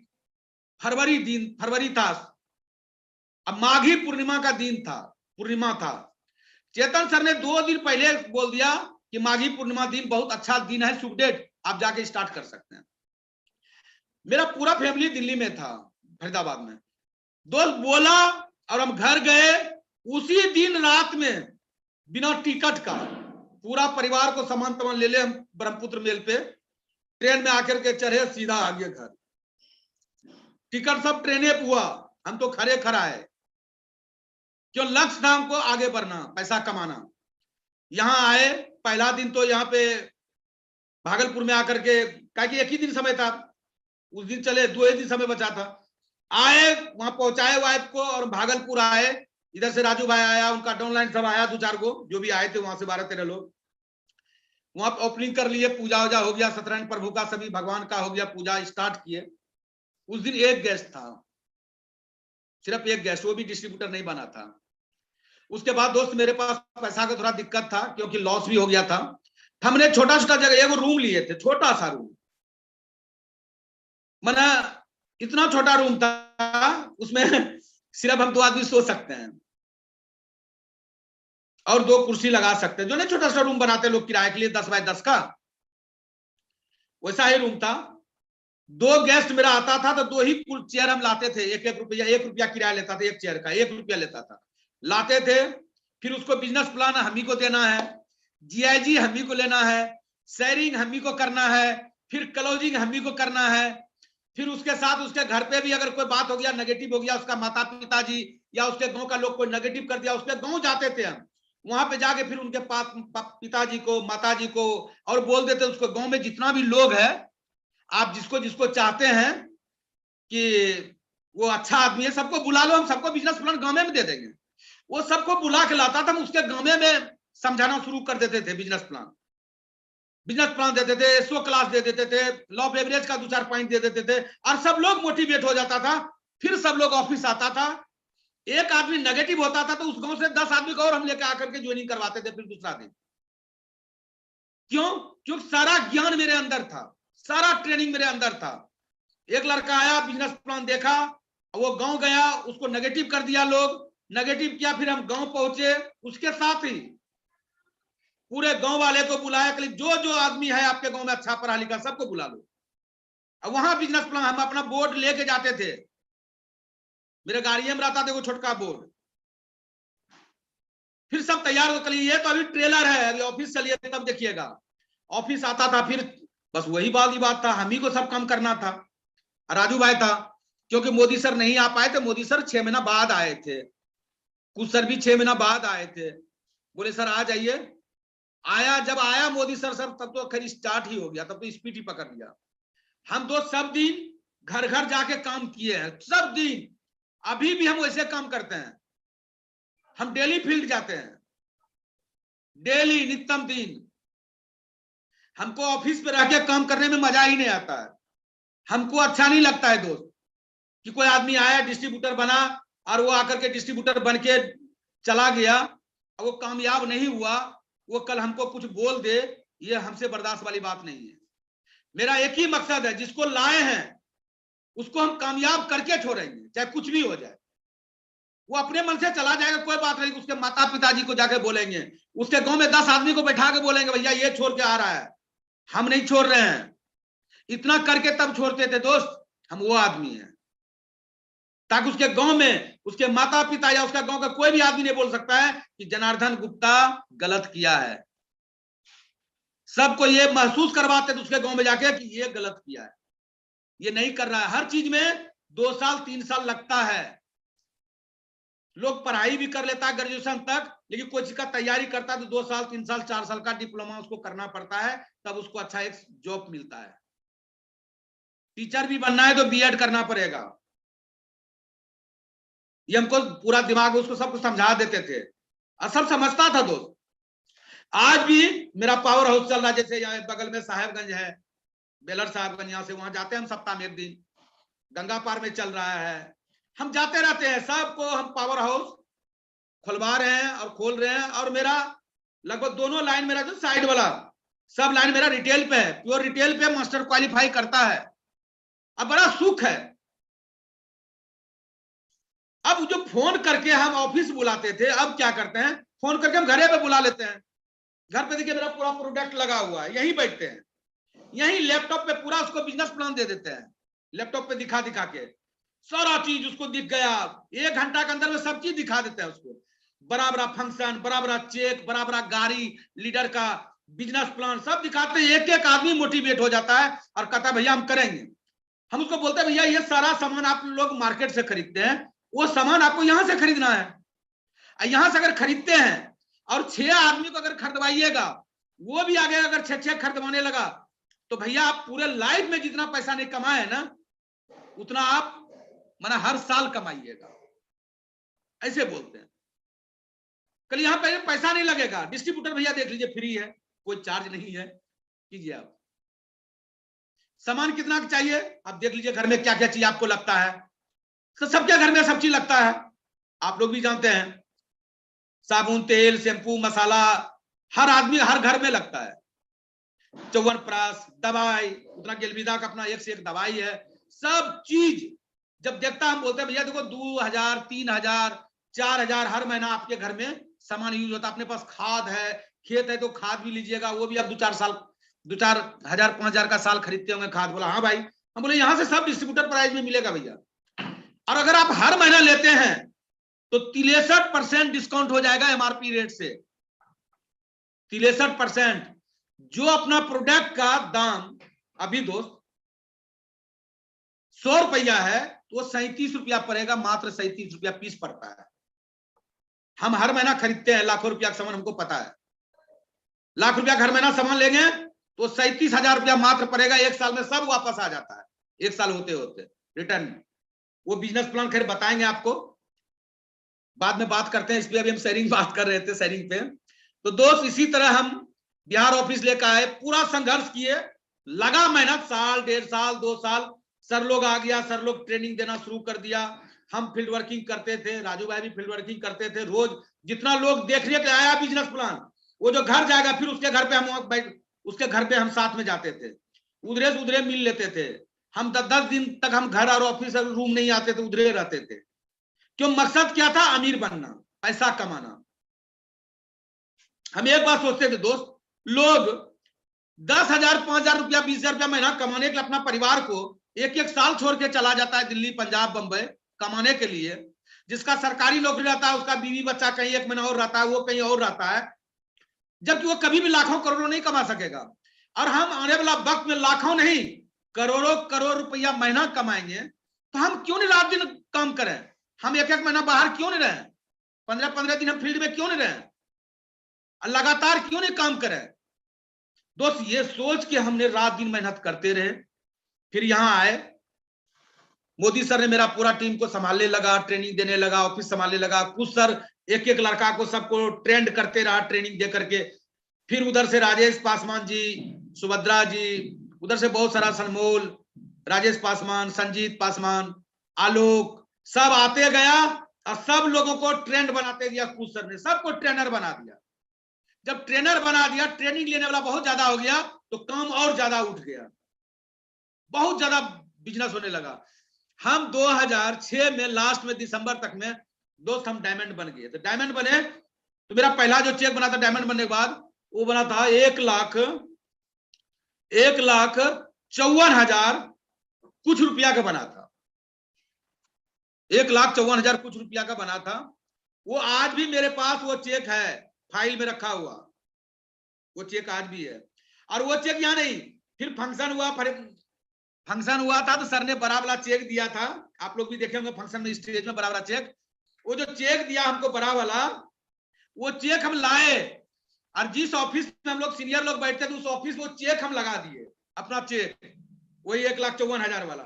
फरवरी था, अब माघी पूर्णिमा का दिन था, पूर्णिमा था। चेतन सर ने 2 दिन पहले बोल दिया कि माघी पूर्णिमा दिन बहुत अच्छा दिन है, शुभ डेट, आप जाके स्टार्ट कर सकते हैं। मेरा पूरा फैमिली दिल्ली में था, फरीदाबाद में। दोस्त बोला और हम घर गए। उसी दिन रात में बिना टिकट का पूरा परिवार को सामान तमान ले ले हम ब्रह्मपुत्र मेल पे ट्रेन में आकर के चढ़े, सीधा आ गए घर। टिकट सब ट्रेने पे हुआ, हम तो खड़े खड़ा है, क्यों लक्ष्य था हमको आगे बढ़ना, पैसा कमाना। यहाँ आए, पहला दिन तो यहाँ पे भागलपुर में आकर के, क्या कि एक ही दिन समय था उस दिन, चले 2 ही दिन समय बचा था। आए, वहां पहुंचाए वाइफ को और भागलपुर आए। इधर से राजू भाई आया, उनका डाउनलाइन सब आया, 2-4 को जो भी आए थे वहां से 12-13 लोग। वहां ओपनिंग कर लिए, पूजा वूजा हो गया, सत्यनारायण प्रभु का सभी भगवान का हो गया, पूजा स्टार्ट किए। उस दिन एक गेस्ट था, सिर्फ एक गेस्ट, वो भी डिस्ट्रीब्यूटर नहीं बना था। उसके बाद दोस्त मेरे पास पैसा का थोड़ा दिक्कत था, क्योंकि लॉस भी हो गया था। हमने छोटा छोटा जगह एगो रूम लिए थे, छोटा सा रूम, मना इतना छोटा रूम था, उसमें सिर्फ हम 2 आदमी सो सकते हैं और 2 कुर्सी लगा सकते हैं, जो नहीं छोटा सा रूम बनाते लोग किराए के लिए 10 बाय 10 का, वैसा ही रूम था। 2 गेस्ट मेरा आता था तो 2 ही चेयर हम लाते थे, 1-1 रुपया किराया लेता था, एक चेयर का 1 रुपया लेता था, लाते थे। फिर उसको बिजनेस प्लान हम ही को देना है, जीआईजी हम ही को लेना है, शेयरिंग हम ही को करना है, फिर क्लोजिंग हम ही को करना है। फिर उसके साथ उसके घर पे भी अगर कोई बात हो गया, नेगेटिव हो गया, उसका माता पिताजी या उसके गांव का लोग कोई नेगेटिव कर दिया, उसके गांव जाते थे हम, वहां पे जाके फिर उनके पिताजी को, माताजी को और बोल देते उसको गांव में जितना भी लोग है, आप जिसको जिसको चाहते हैं कि वो अच्छा आदमी है, सबको बुला लो, हम सबको बिजनेस प्लान गांव में दे देंगे। वो सबको बुला के लाता था, हम उसके गांव में समझाना शुरू कर देते थे, बिजनेस प्लान देते थे, एसओ क्लास दे देते थे, लॉ ऑफ एवरेज का 2-4 पॉइंट दे देते थे, और सब लोग मोटिवेट हो जाता था। फिर सब लोग ऑफिस आता था, एक आदमी नेगेटिव होता था तो उस गांव से 10 आदमी को और हम लेकर आकर के ज्वाइनिंग करवाते थे फिर दूसरा दिन। क्यों? क्योंकि सारा ज्ञान मेरे अंदर था, सारा ट्रेनिंग मेरे अंदर था। एक लड़का आया, बिजनेस प्लान देखा, वो गांव गया, उसको नेगेटिव कर दिया, लोग नेगेटिव किया, फिर हम गांव पहुंचे, उसके साथ ही पूरे गांव वाले को बुलाया कि जो जो आदमी है आपके गांव में अच्छा पढ़ा लिखा, सबको बुला लो। अब वहां बिजनेस प्लान हम अपना बोर्ड लेके जाते थे, मेरे गाड़ी में रहता था वो छोटका बोर्ड। फिर सब तैयार हो, ये तो अभी ट्रेलर है, अभी ऑफिस चलिए तब देखिएगा। ऑफिस आता था, फिर बस वही बात था, हम ही को सब काम करना था। राजू भाई था, क्योंकि मोदी सर नहीं आ पाए थे, मोदी सर 6 महीना बाद आए थे, कुछ सर भी 6 महीना बाद आए थे, बोले सर आ जाइए। आया, जब आया मोदी सर तब तो खैर स्टार्ट ही हो गया, तब तो स्पीड ही पकड़ लिया। हम तो सब दिन घर घर जाके काम किए हैं, सब दिन, अभी भी हम वैसे काम करते हैं। हम डेली फील्ड जाते हैं, डेली नित्यम दिन। हमको ऑफिस पे रह के काम करने में मजा ही नहीं आता है, हमको अच्छा नहीं लगता है दोस्त, कि कोई आदमी आया डिस्ट्रीब्यूटर बना और वो आकर के डिस्ट्रीब्यूटर बन के चला गया, वो कामयाब नहीं हुआ, वो कल हमको कुछ बोल दे, ये हमसे बर्दाश्त वाली बात नहीं है। मेरा एक ही मकसद है, जिसको लाए हैं उसको हम कामयाब करके छोड़ेंगे, चाहे कुछ भी हो जाए। वो अपने मन से चला जाएगा, कोई बात नहीं, उसके माता पिताजी को जाके बोलेंगे, उसके गांव में 10 आदमी को बैठा के बोलेंगे भैया ये छोड़ के आ रहा है, हम नहीं छोड़ रहे हैं। इतना करके तब छोड़ते थे दोस्त, हम वो आदमी हैं, ताकि उसके गांव में उसके माता पिता या उसका गांव का कोई भी आदमी नहीं बोल सकता है कि जनार्दन गुप्ता गलत किया है। सबको ये महसूस करवाते थे उसके गांव में जाके कि ये गलत किया है, ये नहीं कर रहा है। हर चीज में 2 साल 3 साल लगता है, लोग पढ़ाई भी कर लेता है ग्रेजुएशन तक, लेकिन कोई चीज का तैयारी करता है तो 2 साल 3 साल 4 साल का डिप्लोमा उसको करना पड़ता है, तब उसको अच्छा एक जॉब मिलता है। टीचर भी बनना है तो बीएड करना पड़ेगा, ये हमको पूरा दिमाग उसको सब कुछ समझा देते थे और सब समझता था दोस्त। आज भी मेरा पावर हाउस चल रहा है, जैसे यहाँ बगल में साहेबगंज है, बेलर साहेबगंज, यहाँ से वहां जाते हैं हम सप्ताह में एक दिन, गंगा पार में चल रहा है, हम जाते रहते हैं। सबको हम पावर हाउस खुलवा रहे हैं और खोल रहे हैं, और मेरा लगभग दोनों लाइन, मेरा जो साइड वाला सब लाइन मेरा रिटेल पे है, प्योर रिटेल पे मास्टर क्वालिफाई करता है। अब बड़ा सुख है। अब जो फोन करके हम ऑफिस बुलाते थे, अब क्या करते हैं, फोन करके हम घरे पे बुला लेते हैं, घर पे देखिए मेरा पूरा प्रोडक्ट लगा हुआ है, यहीं बैठते हैं, यहीं लैपटॉप पे पूरा उसको बिजनेस प्लान दे देते हैं, लैपटॉप पे दिखा दिखा के सारा चीज उसको दिख गया, 1 घंटा के अंदर में सब चीज दिखा देते हैं उसको, बड़ा बड़ा फंक्शन, बड़ा बड़ा चेक, बड़ा बड़ा गाड़ी, लीडर का बिजनेस प्लान सब दिखाते हैं। एक एक आदमी मोटिवेट हो जाता है और कहता है भैया हम करेंगे। हम उसको बोलते हैं भैया ये सारा सामान आप लोग मार्केट से खरीदते हैं, वो सामान आपको यहां से खरीदना है, यहां से अगर खरीदते हैं और 6 आदमी को अगर खरीदवाइएगा, वो भी आगे अगर 6 खरीदवाने लगा, तो भैया आप पूरे लाइफ में जितना पैसा नहीं कमाए ना, उतना आप माना हर साल कमाइएगा, ऐसे बोलते हैं। कल यहां पे पैसा नहीं लगेगा, डिस्ट्रीब्यूटर भैया देख लीजिए फ्री है, कोई चार्ज नहीं है, कीजिए आप। सामान कितना चाहिए आप देख लीजिए, घर में क्या क्या चीज आपको लगता है, तो सबके घर में सब चीज लगता है, आप लोग भी जानते हैं, साबुन, तेल, शैम्पू, मसाला, हर आदमी हर घर में लगता है, च्यवनप्राश, दवाई, उतना गेलविदा का अपना एक से एक दवाई है, सब चीज जब देखता हम बोलते हैं भैया देखो 2000, 3000, 4000 हर महीना आपके घर में सामान यूज होता है। अपने पास खाद है, खेत है तो खाद भी लीजिएगा, वो भी आप 2-4 हजार 5,000 का साल खरीदते होंगे खाद। बोला हाँ भाई, हम बोले यहाँ से सब डिस्ट्रीब्यूटर प्राइस में मिलेगा भैया, और अगर आप हर महीना लेते हैं तो 63% डिस्काउंट हो जाएगा एमआरपी रेट से, 63%। जो अपना प्रोडक्ट का दाम अभी दोस्त 100 रुपया है, तो 37 रुपया पड़ेगा, मात्र 37 रुपया पीस पड़ता है। हम हर महीना खरीदते हैं लाखों रुपया का सामान, हमको पता है, लाख रुपया हर महीना सामान लेंगे तो 37,000 रुपया मात्र पड़ेगा, 1 साल में सब वापस आ जाता है, 1 साल होते होते रिटर्न में। वो बिजनेस प्लान खैर बताएंगे आपको, बाद में बात करते हैं इस पे, अभी हम शेयरिंग बात कर रहे थे, शेयरिंग पे। तो दोस्त इसी तरह हम बिहार ऑफिस लेकर आए, पूरा संघर्ष किए, लगा मेहनत, साल 1.5 साल 2 साल, सर लोग आ गया, सर लोग ट्रेनिंग देना शुरू कर दिया, हम फील्ड वर्किंग करते थे, राजू भाई भी फील्ड वर्किंग करते थे, रोज जितना लोग देखने के आया बिजनेस प्लान, वो जो घर जाएगा फिर उसके घर पे हम उसके घर पे हम साथ में जाते थे, उधरे से उधरे मिल लेते थे हम, 10 दिन तक हम घर और ऑफिस रूम नहीं आते थे, उधरे रहते थे। क्यों? मकसद क्या था? अमीर बनना, पैसा कमाना। हम एक बात सोचते थे दोस्त, लोग 10,000, 5,000 रुपया, 20,000 रुपया महीना कमाने के लिए अपना परिवार को 1-1 साल छोड़ के चला जाता है दिल्ली, पंजाब, बंबई कमाने के लिए। जिसका सरकारी नौकरी रहता है उसका बीवी बच्चा कहीं 1 महीना और रहता है, वो कहीं और रहता है, जबकि वो कभी भी लाखों करोड़ों नहीं कमा सकेगा। और हम आने वाला वक्त में लाखों नहीं करोड़ों करोड़ रुपया महीना कमाएंगे, तो हम क्यों नहीं रात दिन काम करें? हम 1-1 महीना बाहर क्यों नहीं रहे? 15-15 दिन हम फील्ड में क्यों नहीं रहे? लगातार क्यों नहीं काम करें? दोस्त ये सोच के हमने रात दिन मेहनत करते रहे, फिर यहां आए, मोदी सर ने मेरा पूरा टीम को संभालने लगा, ट्रेनिंग देने लगा, ऑफिस संभालने लगा, कुछ सर एक एक लड़का को सबको ट्रेंड करते रहा ट्रेनिंग दे करके। फिर उधर से राजेश पासवान जी, सुभद्रा जी, उधर से बहुत सारा सनमोल, राजेश पासवान, संजीत पासवान, आलोक, सब आते गया और सब लोगों को ट्रेंड बनाते दिया। कुछ सर ने सबको ट्रेनर बना दिया। जब ट्रेनर बना दिया, ट्रेनिंग लेने वाला बहुत ज्यादा हो गया, तो काम और ज्यादा उठ गया, बहुत ज्यादा बिजनेस होने लगा। हम 2006 में लास्ट में दिसंबर तक में दोस्त हम डायमंड बन गए। तो डायमंड बने तो मेरा पहला जो चेक बना था डायमंड बनने के बाद, वो बना था 1,54,000 कुछ रुपया का बना था, 1,54,000 कुछ रुपया का बना था। वो आज भी मेरे पास वो चेक है, फाइल में रखा हुआ, वो चेक आज भी है। और वो चेक यहाँ नहीं, फिर फंक्शन हुआ था तो सर ने बड़ा वाला चेक दिया था, आप लोग भी देखे होंगे फंक्शन में, स्टेज में बड़ा वाला चेक। वो जो चेक दिया हमको बड़ा वाला, वो चेक हम लाए और जिस ऑफिस में हम लोग सीनियर लोग बैठते थे उस ऑफिस में वो चेक हम लगा दिए, अपना चेक, वही 1,54,000 वाला,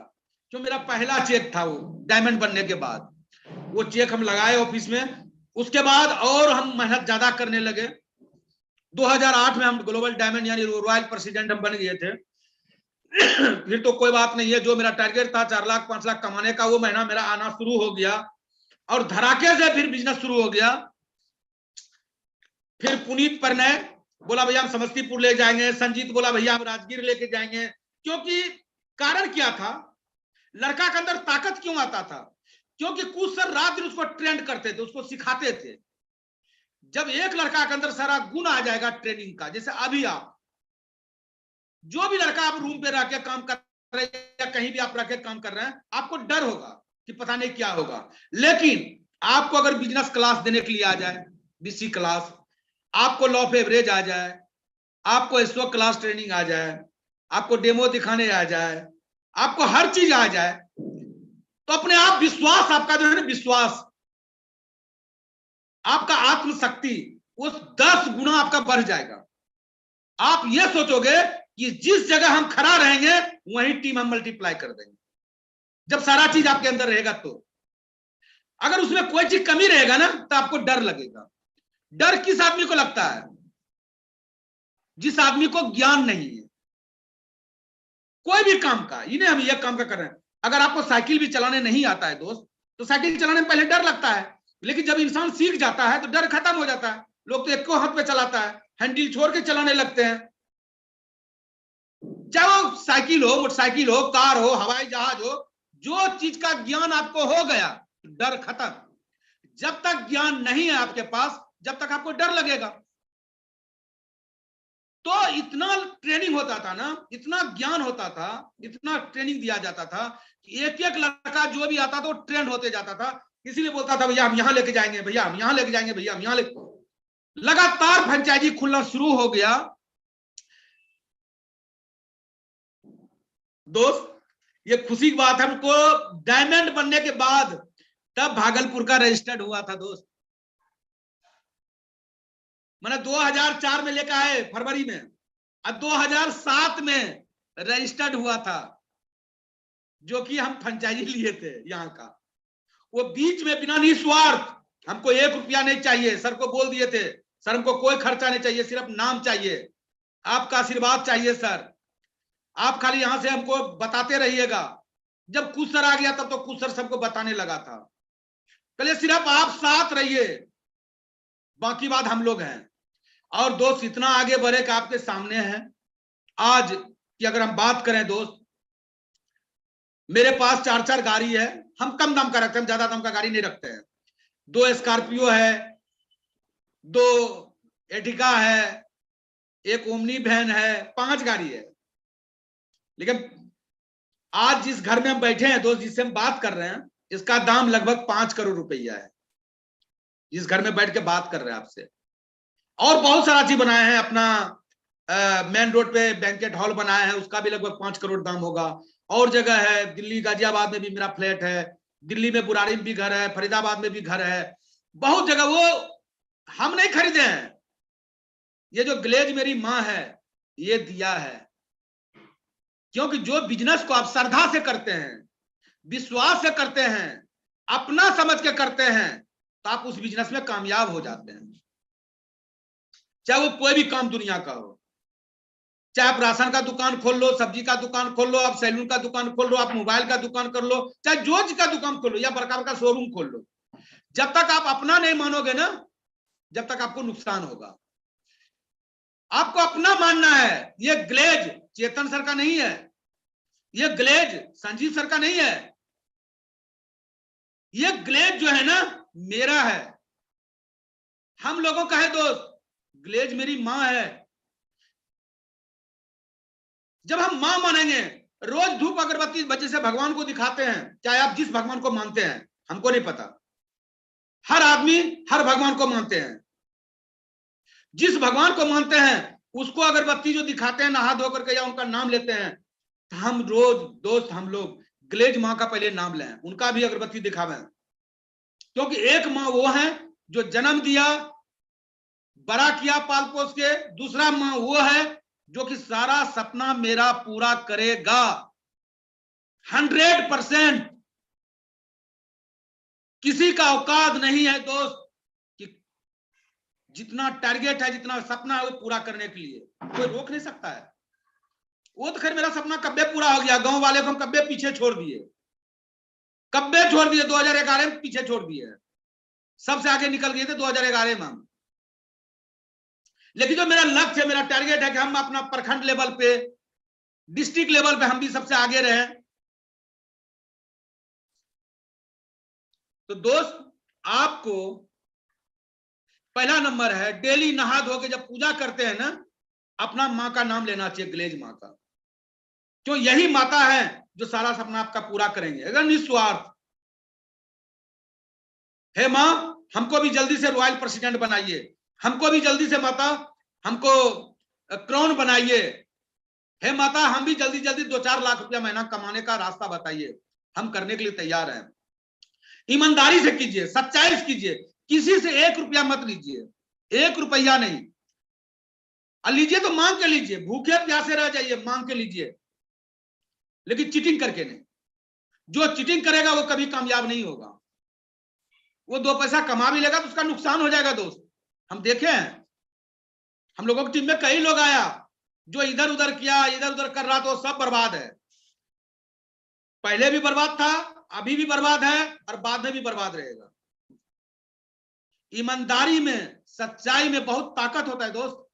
जो मेरा पहला चेक था वो डायमंड बनने के बाद, वो चेक हम लगाए ऑफिस में। उसके बाद और हम मेहनत ज्यादा करने लगे। 2008 में हम ग्लोबल डायमंड यानी रॉयल प्रेसिडेंट हम बन गए थे। फिर तो कोई बात नहीं है, जो मेरा टारगेट था 4 लाख 5 लाख कमाने का, वो महीना मेरा आना शुरू हो गया और धड़ाके से फिर बिजनेस शुरू हो गया। फिर पुनीत प्रणय बोला भैया हम समस्तीपुर ले जाएंगे, संजीत बोला भैया हम राजगीर लेके जाएंगे। क्योंकि कारण क्या था, लड़का के अंदर ताकत क्यों आता था? क्योंकि कुछ सर रात दिन उसको ट्रेंड करते थे, उसको सिखाते थे। जब एक लड़का के अंदर सारा गुण आ जाएगा ट्रेनिंग का, जैसे अभी आप जो भी लड़का आप रूम पे रह के काम कर रहे हैं या कहीं भी आप रह के काम कर रहे हैं, आपको डर होगा कि पता नहीं क्या होगा। लेकिन आपको अगर बिजनेस क्लास देने के लिए आ जाए, बीसी क्लास, आपको लॉ ऑफ एवरेज आ जाए, आपको एसओ क्लास ट्रेनिंग आ जाए, आपको डेमो दिखाने आ जाए, आपको हर चीज आ जाए, तो अपने आप विश्वास आपका जो है ना, विश्वास आपका आत्मशक्ति उस 10 गुना आपका बढ़ जाएगा। आप ये सोचोगे कि जिस जगह हम खड़ा रहेंगे वहीं टीम हम मल्टीप्लाई कर देंगे। जब सारा चीज आपके अंदर रहेगा तो अगर उसमें कोई चीज कमी रहेगा ना तो आपको डर लगेगा। डर किस आदमी को लगता है? जिस आदमी को ज्ञान नहीं है कोई भी काम का, इन्हें हम ये काम का कर रहे हैं। अगर आपको साइकिल भी चलाने नहीं आता है दोस्त, तो साइकिल चलाने में पहले डर लगता है, लेकिन जब इंसान सीख जाता है तो डर खत्म हो जाता है। लोग तो एक को हाथ पे चलाता है, हैंडल छोड़ के चलाने लगते हैं। चाहे वो साइकिल हो, मोटरसाइकिल हो, कार हो, हवाई जहाज हो, जो चीज का ज्ञान आपको हो गया डर खत्म। जब तक ज्ञान नहीं है आपके पास, जब तक आपको डर लगेगा। तो इतना ट्रेनिंग होता था ना, इतना ज्ञान होता था, इतना ट्रेनिंग दिया जाता था कि एक एक लड़का जो भी आता था वो ट्रेंड होते जाता था। इसीलिए बोलता था भैया हम यहां लेके जाएंगे, भैया हम यहां लेके जाएंगे, भैया हम यहां लेके। लगातार फ्रेंचाइजी खुलना शुरू हो गया दोस्त। ये खुशी की बात, हमको डायमंड बनने के बाद तब भागलपुर का रजिस्टर्ड हुआ था दोस्त। मैंने 2004 में लेकर आए फरवरी में, और 2007 में रजिस्टर्ड हुआ था, जो कि हम फ्रेंचाइजी लिए थे यहाँ का। वो बीच में बिना निस्वार्थ, हमको 1 रुपया नहीं चाहिए, सर को बोल दिए थे सर हमको कोई खर्चा नहीं चाहिए, सिर्फ नाम चाहिए, आपका आशीर्वाद चाहिए सर, आप खाली यहां से हमको बताते रहिएगा। जब कुछ सर आ गया तब तो कुछ सर सबको बताने लगा था, पहले सिर्फ आप साथ रहिए, बाकी बात हम लोग हैं। और दोस्त इतना आगे बढ़े कि आपके सामने है आज कि अगर हम बात करें दोस्त, मेरे पास 4 गाड़ी है। हम कम दाम का रखते हैं, हम ज्यादा दाम का गाड़ी नहीं रखते हैं। 2 स्कॉर्पियो है, 2 एटिका है, 1 ओमनी वैन है, 5 गाड़ी है। लेकिन आज जिस घर में हम बैठे हैं दोस्त, जिससे हम बात कर रहे हैं, इसका दाम लगभग 5 करोड़ रुपया है। जिस घर में बैठ के बात कर रहे हैं आपसे, और बहुत सारा चीज बनाए हैं अपना। मेन रोड पे बैंकेट हॉल बनाया है, उसका भी लगभग 5 करोड़ दाम होगा। और जगह है, दिल्ली गाजियाबाद में भी मेरा फ्लैट है, दिल्ली में बुराड़ी में भी घर है, फरीदाबाद में भी घर है, बहुत जगह। वो हम नहीं खरीदे हैं, ये जो ग्लेज मेरी माँ है ये दिया है। क्योंकि जो बिजनेस को आप श्रद्धा से करते हैं, विश्वास से करते हैं, अपना समझ के करते हैं, तो आप उस बिजनेस में कामयाब हो जाते हैं। चाहे वो कोई भी काम दुनिया का हो, चाहे आप राशन का दुकान खोल लो, सब्जी का दुकान खोल लो, आप सैलून का दुकान खोल लो, आप मोबाइल का दुकान कर लो, चाहे जो चीज का दुकान खोल लो या बड़का बड़का शोरूम खोल लो, जब तक आप अपना नहीं मानोगे ना, जब तक आपको नुकसान होगा। आपको अपना मानना है। ये ग्लेज चेतन सर का नहीं है, ये ग्लेज संजीव सर का नहीं है, ये ग्लेज जो है ना मेरा है, हम लोगों का है दोस्त। ग्लेज मेरी मां है। जब हम मां मानेंगे, रोज धूप अगरबत्ती बच्चे से भगवान को दिखाते हैं, चाहे आप जिस भगवान को मानते हैं, हमको नहीं पता, हर आदमी हर भगवान को मानते हैं। जिस भगवान को मानते हैं उसको अगरबत्ती जो दिखाते हैं नहा धो करके या उनका नाम लेते हैं, तो हम रोज दोस्त हम लोग ग्लेज माँ का पहले नाम लें, उनका भी अगरबत्ती दिखावे। क्योंकि एक माँ वो है जो जन्म दिया, बड़ा किया पाल पोस के, दूसरा माँ वो है जो कि सारा सपना मेरा पूरा करेगा 100%। किसी का औकात नहीं है दोस्त कि जितना टारगेट है, जितना सपना है वो पूरा करने के लिए कोई रोक नहीं सकता है। वो तो खैर मेरा सपना कब्बे पूरा हो गया, गांव वाले को हम कब्बे पीछे छोड़ दिए, कब्बे छोड़ दिए, 2011 में पीछे छोड़ दिए, सबसे आगे निकल गए थे 2011 में हम। लेकिन जो मेरा लक्ष्य है, मेरा टारगेट है कि हम अपना प्रखंड लेवल पे, डिस्ट्रिक्ट लेवल पे हम भी सबसे आगे रहे। तो दोस्त आपको पहला नंबर है डेली नहा धो के जब पूजा करते हैं ना, अपना माँ का नाम लेना चाहिए, ग्लेज माँ का। क्यों? यही माता है जो सारा सपना आपका पूरा करेंगे अगर निस्वार्थ। हे माँ, हमको भी जल्दी से रॉयल प्रेसिडेंट बनाइए, हमको भी जल्दी से माता हमको क्राउन बनाइए। हे माता, हम भी जल्दी जल्दी 2-4 लाख रुपया महीना कमाने का रास्ता बताइए, हम करने के लिए तैयार हैं। ईमानदारी से कीजिए, सच्चाई से कीजिए, किसी से 1 रुपया मत लीजिए, 1 रुपया नहीं। और लीजिए तो मांग के लीजिए, भूखे प्यासे रह जाइए, मांग के लीजिए, लेकिन चीटिंग करके नहीं। जो चीटिंग करेगा वो कभी कामयाब नहीं होगा। वो 2 पैसा कमा भी लेगा तो उसका नुकसान हो जाएगा दोस्त। हम देखे हैं, हम लोगों की टीम में कई लोग आया जो इधर उधर किया, इधर उधर कर रहा, तो सब बर्बाद है। पहले भी बर्बाद था, अभी भी बर्बाद है, और बाद में भी बर्बाद रहेगा। ईमानदारी में, सच्चाई में बहुत ताकत होता है दोस्त।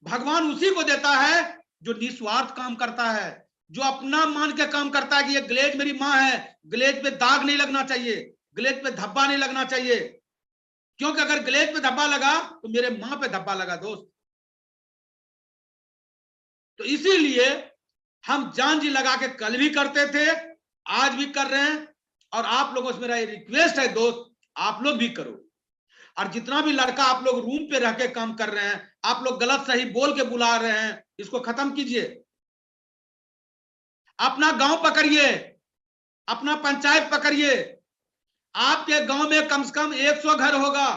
भगवान उसी को देता है जो निस्वार्थ काम करता है, जो अपना मान के काम करता है कि ये ग्लेज मेरी माँ है, ग्लेज पे दाग नहीं लगना चाहिए, ग्लेज पे धब्बा नहीं लगना चाहिए। क्योंकि अगर ग्लेज पे धब्बा लगा तो मेरे माँ पे धब्बा लगा दोस्त। तो इसीलिए हम जान जी लगा के कल भी करते थे, आज भी कर रहे हैं। और आप लोगों से मेरा ये रिक्वेस्ट है दोस्त, आप लोग भी करो। और जितना भी लड़का आप लोग रूम पे रह के काम कर रहे हैं, आप लोग गलत सही बोल के बुला रहे हैं, इसको खत्म कीजिए। अपना गांव पकड़िए, अपना पंचायत पकड़िए। आपके गांव में कम से कम 100 घर होगा,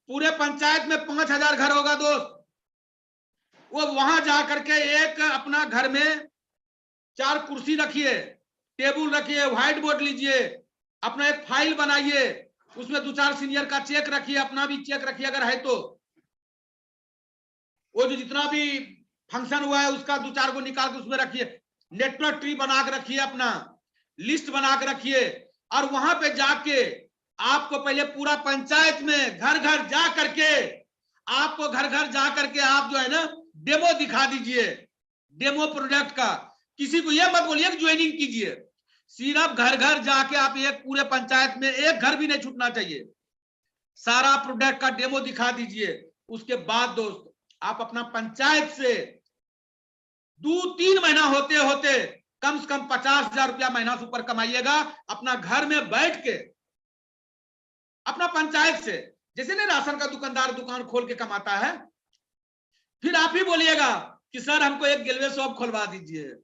पूरे पंचायत में 5000 घर होगा दोस्त। वो वहां जा करके एक अपना घर में 4 कुर्सी रखिए, टेबल रखिए, व्हाइट बोर्ड लीजिए, अपना एक फाइल बनाइए, उसमें 2-4 सीनियर का चेक रखिए, अपना भी चेक रखिए अगर है तो। वो जो जितना भी फंक्शन हुआ है उसका 2-4 को निकाल के उसमें रखिए। नेटवर्क ट्री बना के रखिए, अपना लिस्ट बना के रखिए। और वहां पे जाके आपको पहले पूरा पंचायत में घर घर जा करके, आपको घर घर जा करके आप जो है ना डेमो दिखा दीजिए, डेमो प्रोडक्ट का। किसी को यह मत बोलिए कि ज्वाइनिंग कीजिए, सिर्फ घर घर जाके आप एक पूरे पंचायत में एक घर भी नहीं छूटना चाहिए, सारा प्रोडक्ट का डेमो दिखा दीजिए। उसके बाद दोस्त आप अपना पंचायत से 2-3 महीना होते होते कम से कम 50,000 रुपया महीना से ऊपर कमाइएगा, अपना घर में बैठ के, अपना पंचायत से। जैसे ना राशन का दुकानदार दुकान खोल के कमाता है, फिर आप ही बोलिएगा कि सर हमको एक गेलवे शॉप खोलवा दीजिए।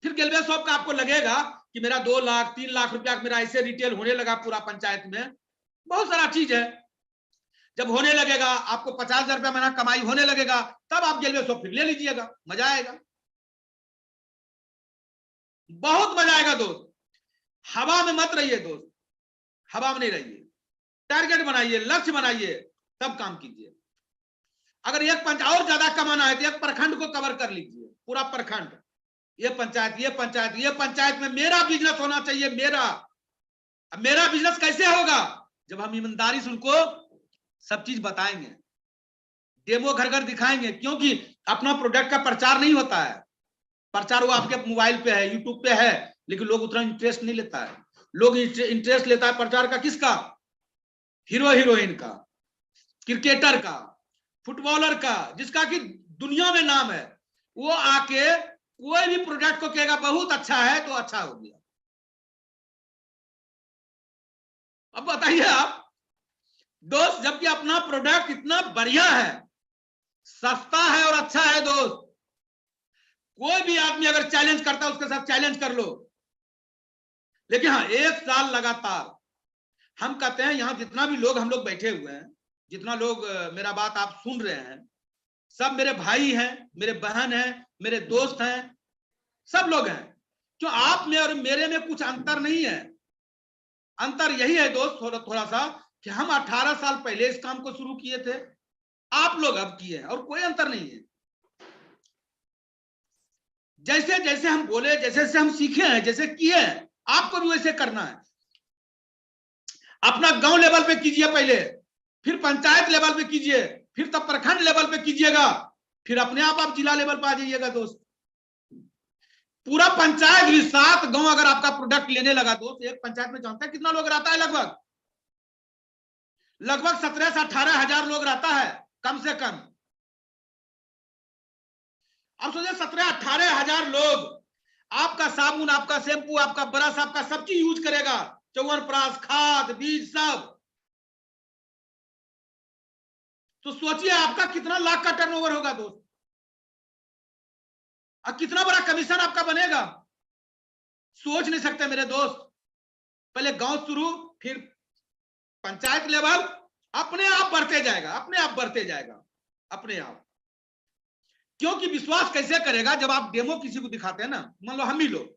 फिर गेलवे शॉप का आपको लगेगा कि मेरा 2 लाख 3 लाख रुपया मेरा ऐसे रिटेल होने लगा पूरा पंचायत में, बहुत सारा चीज है। जब होने लगेगा, आपको 50,000 रुपया महीना कमाई होने लगेगा, तब आप गेलवे शॉप फिर ले लीजिएगा, मजा आएगा, बहुत मजा आएगा दोस्त। हवा में मत रहिए दोस्त, हवा में नहीं रहिए, टारगेट बनाइए, लक्ष्य बनाइए, तब काम कीजिए। अगर एक और ज्यादा कमाना है तो एक प्रखंड को कवर कर लीजिए, पूरा प्रखंड, ये पंचायत, ये पंचायत, ये पंचायत में मेरा बिजनेस होना चाहिए, मेरा। अब मेरा बिजनेस कैसे होगा? जब हम ईमानदारी से उनको सब चीज बताएंगे, डेमो घर घर दिखाएंगे। क्योंकि अपना प्रोडक्ट का प्रचार नहीं होता है, प्रचार वो आपके मोबाइल पे है, यूट्यूब पे है, लेकिन लोग उतना इंटरेस्ट नहीं लेता है। लोग इंटरेस्ट लेता है प्रचार का किसका? हीरो हीरोइन का, क्रिकेटर का, फुटबॉलर का, जिसका कि दुनिया में नाम है। वो आके कोई भी प्रोडक्ट को कहेगा बहुत अच्छा है तो अच्छा हो गया। अब बताइए आप दोस्त, जबकि अपना प्रोडक्ट इतना बढ़िया है, सस्ता है और अच्छा है दोस्त, कोई भी आदमी अगर चैलेंज करता है उसके साथ चैलेंज कर लो। लेकिन हाँ, 1 साल लगातार हम कहते हैं, यहां जितना भी लोग हम लोग बैठे हुए हैं, जितना लोग मेरा बात आप सुन रहे हैं, सब मेरे भाई हैं, मेरे बहन हैं, मेरे दोस्त हैं, सब लोग हैं। जो आप में और मेरे में कुछ अंतर नहीं है। अंतर यही है दोस्त, थोड़ा सा, कि हम 18 साल पहले इस काम को शुरू किए थे, आप लोग अब किए हैं, और कोई अंतर नहीं है। जैसे जैसे हम बोले, जैसे जैसे हम सीखे हैं, जैसे किए हैं, आपको भी वैसे करना है। अपना गांव लेवल पे कीजिए पहले, फिर पंचायत लेवल पे कीजिए, फिर तब प्रखंड लेवल पे कीजिएगा, फिर अपने आप जिला लेवल पे आ जाइएगा दोस्त। पूरा पंचायत भी 7 गांव अगर आपका प्रोडक्ट लेने लगा दोस्त, एक पंचायत में जानता है कितना लोग रहता है? लगभग लगभग 17 से 18 हजार लोग रहता है कम से कम। अब सोचिए 17-18 हजार लोग आपका साबुन, आपका शैम्पू, आपका ब्रश, आपका सब चीज यूज करेगा, च्यवनप्राश, खाद, बीज सब। तो सोचिए आपका कितना लाख का टर्नओवर होगा दोस्त, और कितना बड़ा कमीशन आपका बनेगा, सोच नहीं सकते मेरे दोस्त। पहले गांव शुरू, फिर पंचायत लेवल, अपने आप बढ़ते जाएगा, अपने आप बढ़ते जाएगा, अपने आप। क्योंकि विश्वास कैसे करेगा जब आप डेमो किसी को दिखाते हैं ना, मान लो हम ही लोग,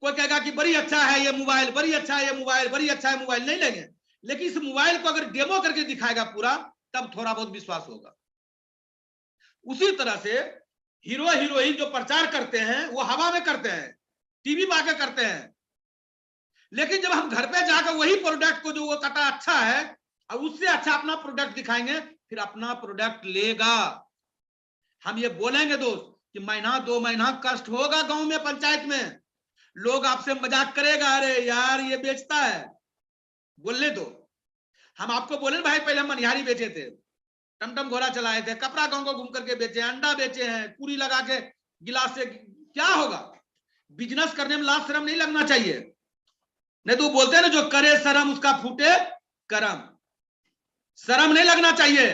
कोई कहेगा कि बड़ी अच्छा है ये मोबाइल, बड़ी अच्छा है ये मोबाइल, बड़ी अच्छा है मोबाइल, नहीं लेंगे। लेकिन इस मोबाइल को अगर डेमो करके दिखाएगा पूरा, तब थोड़ा बहुत विश्वास होगा। उसी तरह से हीरो हीरोइन जो प्रचार करते हैं वो हवा में करते हैं, टीवी पे आके करते हैं, लेकिन जब हम घर पे जाकर वही प्रोडक्ट को जो वो कहता अच्छा है और उससे अच्छा अपना प्रोडक्ट दिखाएंगे, फिर अपना प्रोडक्ट लेगा। हम ये बोलेंगे दोस्त कि महीना 2 महीना कष्ट होगा गांव में, पंचायत में लोग आपसे मजाक करेगा, अरे यार ये बेचता है, बोलने दो। हम आपको बोले भाई पहले हम मनिहारी बेचे थे, टमटम घोड़ा चलाए थे, कपड़ा गांव को घूम करके बेचे, अंडा बेचे हैं, पूरी लगा के गिलास से, क्या होगा? बिजनेस करने में लाज शर्म नहीं लगना चाहिए। नहीं तो बोलते हैं ना, जो करे शर्म उसका फूटे करम, शर्म नहीं लगना चाहिए।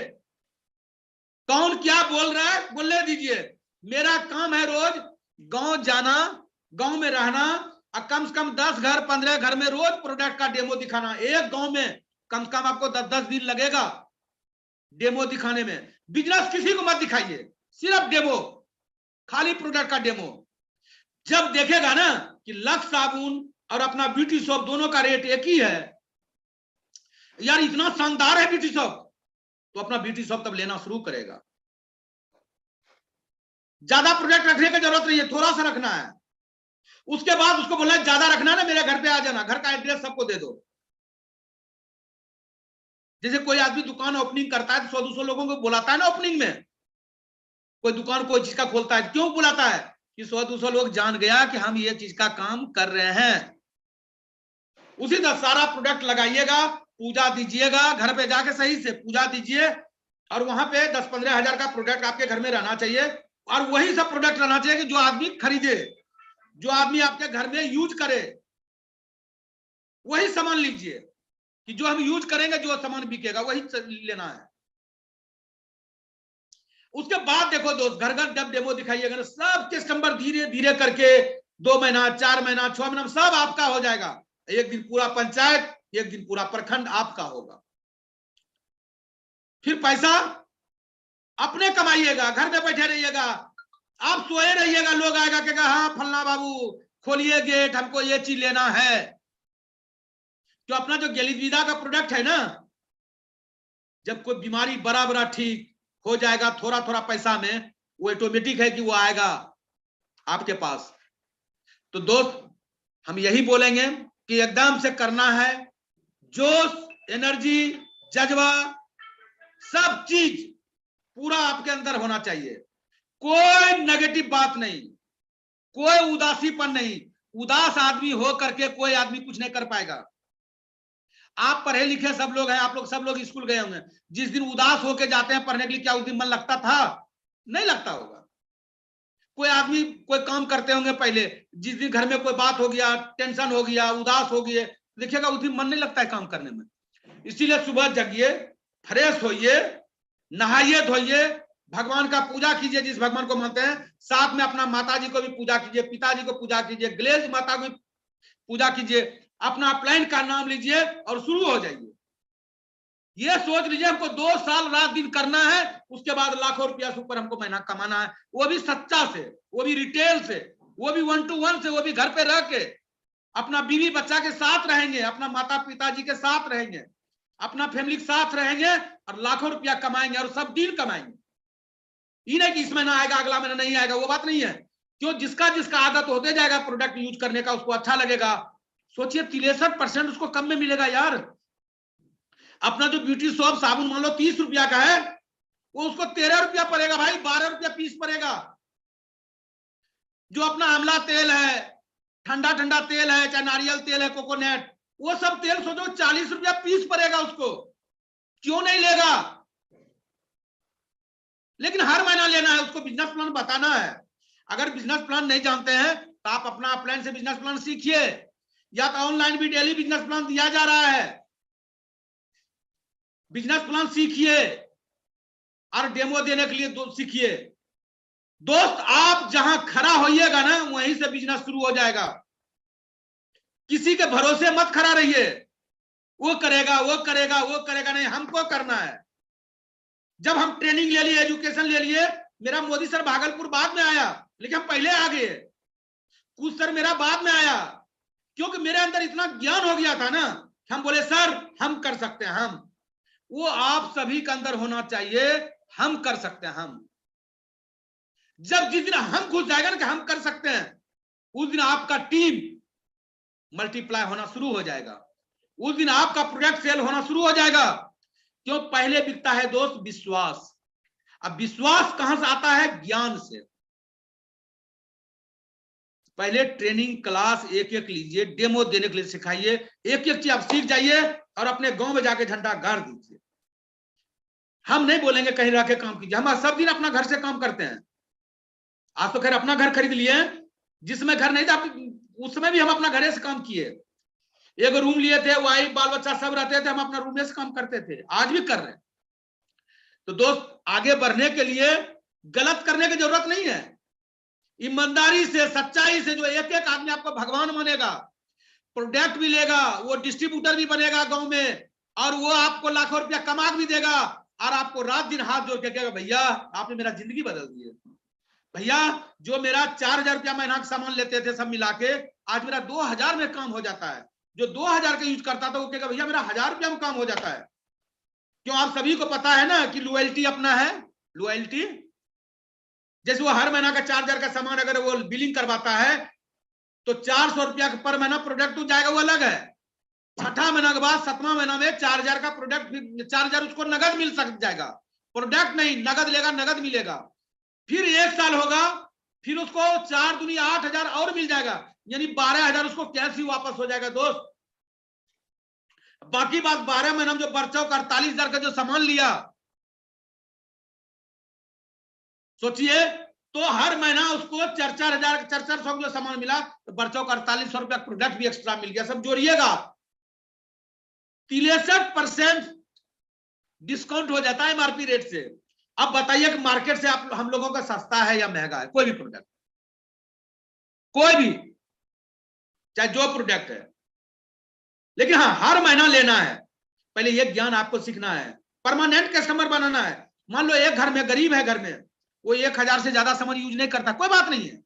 कौन क्या बोल रहा है बोलने दीजिए। मेरा काम है रोज गांव जाना, गांव में रहना, और कम से कम 10 घर 15 घर में रोज प्रोडक्ट का डेमो दिखाना। एक गांव में कम से कम आपको 10-10 दिन लगेगा डेमो दिखाने में। बिजनेस किसी को मत दिखाइए, सिर्फ डेमो, खाली प्रोडक्ट का डेमो। जब देखेगा ना कि लक्स साबुन और अपना ब्यूटी सोप दोनों का रेट एक ही है, यार इतना शानदार है ब्यूटी सोप, तो अपना ब्यूटी सोप तब लेना शुरू करेगा। ज्यादा प्रोडक्ट रखने की जरूरत नहीं है, थोड़ा सा रखना है। उसके बाद उसको बोलना ज्यादा रखना ना, मेरे घर पे आ जाना, घर का एड्रेस सबको दे दो। जैसे कोई आदमी दुकान ओपनिंग करता है तो 100-200 लोगों को बुलाता है ना ओपनिंग में। कोई दुकान कोई चीज का खोलता है, क्यों बुलाता है? कि 100-200 लोग जान गया कि हम ये चीज का काम कर रहे हैं। उसी तरह सारा प्रोडक्ट लगाइएगा, पूजा दीजिएगा, घर पे जाके सही से पूजा दीजिए, और वहां पे 10-15 हजार का प्रोडक्ट आपके घर में रहना चाहिए। और वही सब प्रोडक्ट रहना चाहिए कि जो आदमी खरीदे, जो आदमी आपके घर में यूज करे, वही सामान लीजिए। कि जो हम यूज करेंगे, जो सामान बिकेगा वही लेना है। उसके बाद देखो दोस्त, घर घर जब डेमो दिखाइएगा ना, सब कस्टमर धीरे धीरे करके 2 महीना 4 महीना 6 महीना सब आपका हो जाएगा। एक दिन पूरा पंचायत, एक दिन पूरा प्रखंड आपका होगा। फिर पैसा अपने कमाइएगा, घर में बैठे रहिएगा, आप सोए रहिएगा, लोग आएगा कहेगा हाँ फलना बाबू खोलिए गेट, हमको ये चीज लेना है। तो अपना जो गेलिविदा का प्रोडक्ट है ना, जब कोई बीमारी बड़ा बड़ा ठीक हो जाएगा थोड़ा थोड़ा पैसा में, वो ऑटोमेटिक है कि वो आएगा आपके पास। तो दोस्त हम यही बोलेंगे कि एकदम से करना है, जोश, एनर्जी, जज्बा, सब चीज पूरा आपके अंदर होना चाहिए। कोई नेगेटिव बात नहीं, कोई उदासीपन नहीं। उदास आदमी हो करके कोई आदमी कुछ नहीं कर पाएगा। आप पढ़े लिखे सब लोग हैं, आप लोग सब लोग स्कूल गए होंगे, जिस दिन उदास होके जाते हैं पढ़ने के लिए, क्या उस दिन मन लगता था? नहीं लगता होगा। कोई आदमी कोई काम करते होंगे पहले, जिस दिन घर में कोई बात हो गया, टेंशन हो गया, उदास हो गए, देखिएगा उस दिन मन नहीं लगता है काम करने में। इसीलिए सुबह जगिए, फ्रेश होइए, नहाइए धोइए, भगवान का पूजा कीजिए जिस भगवान को मानते हैं, साथ में अपना माता जी को भी पूजा कीजिए, पिताजी को पूजा कीजिए, ग्लेज माता को पूजा कीजिए, अपना प्लान का नाम लीजिए और शुरू हो जाइए। ये सोच लीजिए हमको 2 साल रात दिन करना है, उसके बाद लाखों रुपया से ऊपर हमको महीना कमाना है, वो भी सच्चा से, वो भी रिटेल से, वो भी 1 to 1 से, वो भी घर पे रह के अपना बीवी बच्चा के साथ रहेंगे, अपना माता पिताजी के साथ रहेंगे, अपना फैमिली के साथ रहेंगे और लाखों रुपया कमाएंगे और सब दिन कमाएंगे। ये नहीं कि इस महीना आएगा अगला महीना नहीं आएगा, वो बात नहीं है। क्यों? जिसका जिसका आदत होते जाएगा प्रोडक्ट यूज करने का, उसको अच्छा लगेगा। सोचिए 63% उसको कम में मिलेगा यार। अपना जो ब्यूटी सोप साबुन मान लो 30 रुपया का है, वो उसको 13 रुपया पड़ेगा भाई, 12 रुपया पीस पड़ेगा। जो अपना आंवला तेल है, ठंडा ठंडा तेल है, चाहे नारियल तेल है, कोकोनट, वो सब तेल सोचो 40 रुपया पीस पड़ेगा उसको, क्यों नहीं लेगा? लेकिन हर महीना लेना है, उसको बिजनेस प्लान बताना है। अगर बिजनेस प्लान नहीं जानते हैं तो आप अपना ऑफलाइन से बिजनेस प्लान सीखिए, या तो ऑनलाइन भी डेली बिजनेस प्लान दिया जा रहा है, बिजनेस प्लान सीखिए और डेमो देने के लिए सीखिए। दोस्त, आप जहां खड़ा होइएगा ना, वहीं से बिजनेस शुरू हो जाएगा। किसी के भरोसे मत खड़ा रहिए, वो करेगा वो करेगा वो करेगा, नहीं, हमको करना है। जब हम ट्रेनिंग ले लिए, एजुकेशन ले लिए, मेरा मोदी सर भागलपुर बाद में आया, लेकिन हम पहले आ गए। कुछ सर मेरा बाद में आया, क्योंकि मेरे अंदर इतना ज्ञान हो गया था ना, हम बोले सर हम कर सकते हैं। हम, वो आप सभी के अंदर होना चाहिए, हम कर सकते हैं। हम जब जिस दिन हम घुस जाएगा ना कि हम कर सकते हैं, उस दिन आपका टीम मल्टीप्लाई होना शुरू हो जाएगा, उस दिन आपका प्रोडक्ट सेल होना शुरू हो जाएगा। क्यों? पहले बिकता है दोस्त विश्वास। अब विश्वास कहां से आता है? ज्ञान से। पहले ट्रेनिंग क्लास एक एक लीजिए, डेमो देने के लिए सिखाइए, एक एक चीज आप सीख जाइए और अपने गांव में जाके झंडा गाड़ दीजिए। हम नहीं बोलेंगे कहीं रह के काम कीजिए, हम सब दिन अपना घर से काम करते हैं। आज तो खैर अपना घर खरीद लिए, जिसमें घर नहीं था उसमें भी हम अपना घरे से काम किए। एक रूम लिए थे, वाइफ बाल बच्चा सब रहते थे, हम अपना रूम में से काम करते थे, आज भी कर रहे हैं। तो दोस्त, आगे बढ़ने के लिए गलत करने की जरूरत नहीं है। ईमानदारी से, सच्चाई से, जो एक एक आदमी आपको भगवान मानेगा, प्रोडक्ट भी लेगा, वो डिस्ट्रीब्यूटर भी बनेगा गांव में, और वो आपको लाखों रुपया कमा भी देगा, और आपको रात दिन हाथ जोड़ के कहेगा भैया आपने मेरा जिंदगी बदल दी है। भैया जो मेरा 4000 रुपया महीना का सामान लेते थे सब मिला के, आज मेरा 2000 में काम हो जाता है। जो 2000 का यूज करता था वो कहेगा भैया मेरा 1000 रुपया में काम हो जाता है। क्यों? आप सभी को पता है ना कि लॉयल्टी अपना है। लॉयल्टी जैसे वो हर महीना का 4000 का सामान अगर वो बिलिंग करवाता है तो 400 रुपया पर महीना प्रोडक्ट तो जाएगा, वो अलग है। छठा महीना के बाद 7वां महीना में 4000 का प्रोडक्ट, 4000 उसको नगद मिल सक जाएगा। प्रोडक्ट नहीं, नगद लेगा, नगद मिलेगा। फिर 1 साल होगा, फिर उसको 4 दूनी 8000 और मिल जाएगा, यानी 12000 उसको कैश ही वापस हो जाएगा दोस्त। बाकी बात 12 महीना में जो बर्चा 48,000 का जो सामान लिया, सोचिए, तो हर महीना उसको 4,000 400 जो सामान मिला, तो बर्चा 4800 रुपया प्रोडक्ट भी एक्स्ट्रा मिल गया। सब जोड़िएगा 63% डिस्काउंट हो जाता है एमआरपी रेट से। अब बताइए कि मार्केट से आप हम लोगों का सस्ता है या महंगा है? कोई भी प्रोडक्ट, कोई भी, चाहे जो प्रोडक्ट है। लेकिन हाँ, हर महीना लेना है। पहले ये ज्ञान आपको सीखना है, परमानेंट कस्टमर बनाना है। मान लो एक घर में गरीब है, घर में वो 1000 से ज्यादा सामान यूज नहीं करता, कोई बात नहीं है,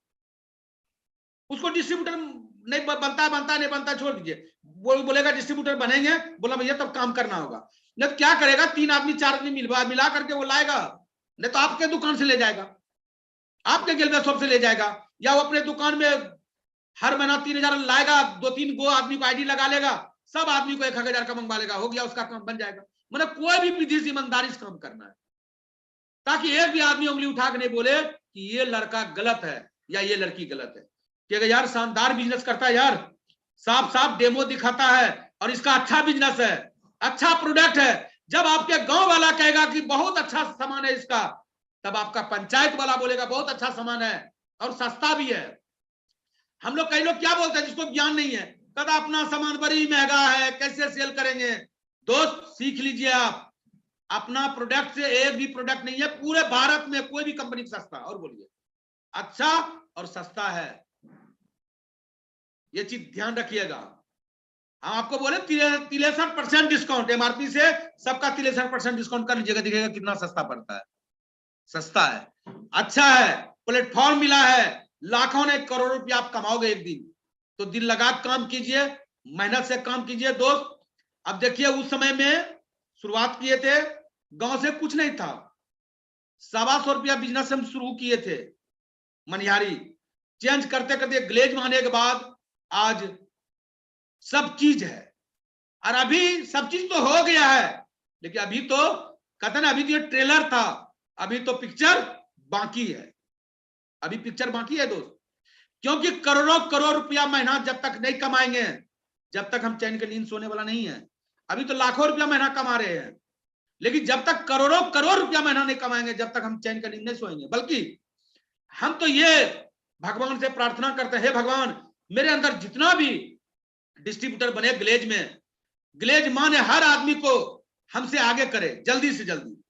उसको डिस्ट्रीब्यूटर नहीं बनता नहीं बनता, छोड़ दीजिए। वो बोलेगा डिस्ट्रीब्यूटर बनेंगे, बोला भैया तब काम करना होगा। नहीं तो क्या करेगा, 3 आदमी 4 आदमी मिला करके वो लाएगा, नहीं तो आपके दुकान से ले जाएगा, आपके गेलवे शॉप से ले जाएगा, या वो अपने दुकान में हर महीना 3000 लाएगा, 2-3 गो आदमी को आईडी लगा लेगा, सब आदमी को 1000 का मंगवा लेगा, हो गया, उसका काम बन जाएगा। मतलब कोई भी विधि से ईमानदारी से काम करना है, ताकि एक भी आदमी उंगली उठा के नहीं बोले कि ये लड़का गलत है या ये लड़की गलत है। कि यार शानदार बिजनेस करता है यार, साफ साफ डेमो दिखाता है, और इसका अच्छा बिजनेस है, अच्छा प्रोडक्ट है। जब आपके गांव वाला कहेगा कि बहुत अच्छा सामान है इसका, तब आपका पंचायत वाला बोलेगा बहुत अच्छा सामान है और सस्ता भी है। हम लोग, कई लोग क्या बोलते हैं जिसको ज्ञान नहीं है, कहता अपना सामान बड़ी महंगा है, कैसे सेल करेंगे। दोस्त सीख लीजिए, आप अपना प्रोडक्ट से एक भी प्रोडक्ट नहीं है पूरे भारत में कोई भी कंपनी सस्ता, और बोलिए अच्छा और सस्ता है, ये चीज ध्यान रखिएगा। हम आपको बोले 63% डिस्काउंट एमआरपी से, सबका 63% डिस्काउंट कर लीजिएगा, देखिएगा कितना सस्ता पड़ता है। सस्ता है, अच्छा है, प्लेटफॉर्म मिला है, लाखों ने करोड़ों रुपया आप कमाओगे एक दिन। तो दिल लगा काम कीजिए, मेहनत से काम कीजिए दोस्त। अब देखिए, उस समय में शुरुआत किए थे, गांव से कुछ नहीं था, 125 रुपया बिजनेस हम शुरू किए थे मनिहारी, चेंज करते करते ग्लेज मारने के बाद आज सब चीज है। और अभी सब चीज तो हो गया है, लेकिन अभी तो कहते ना, अभी तो ये ट्रेलर था, अभी तो पिक्चर बाकी है, अभी पिक्चर बाकी है दोस्त। क्योंकि करोड़ों करोड़ रुपया महीना जब तक नहीं कमाएंगे, जब तक हम चैन की नींद सोने वाला नहीं है। अभी तो लाखों रुपया महीना कमा रहे हैं, लेकिन जब तक करोड़ों करोड़ रुपया महीना नहीं कमाएंगे, जब तक हम चैन की नींद नहीं सोएंगे। बल्कि हम तो ये भगवान से प्रार्थना करते हैं, हे भगवान मेरे अंदर जितना भी डिस्ट्रीब्यूटर बने ग्लेज में, ग्लेज मां ने हर आदमी को हमसे आगे करे जल्दी से जल्दी।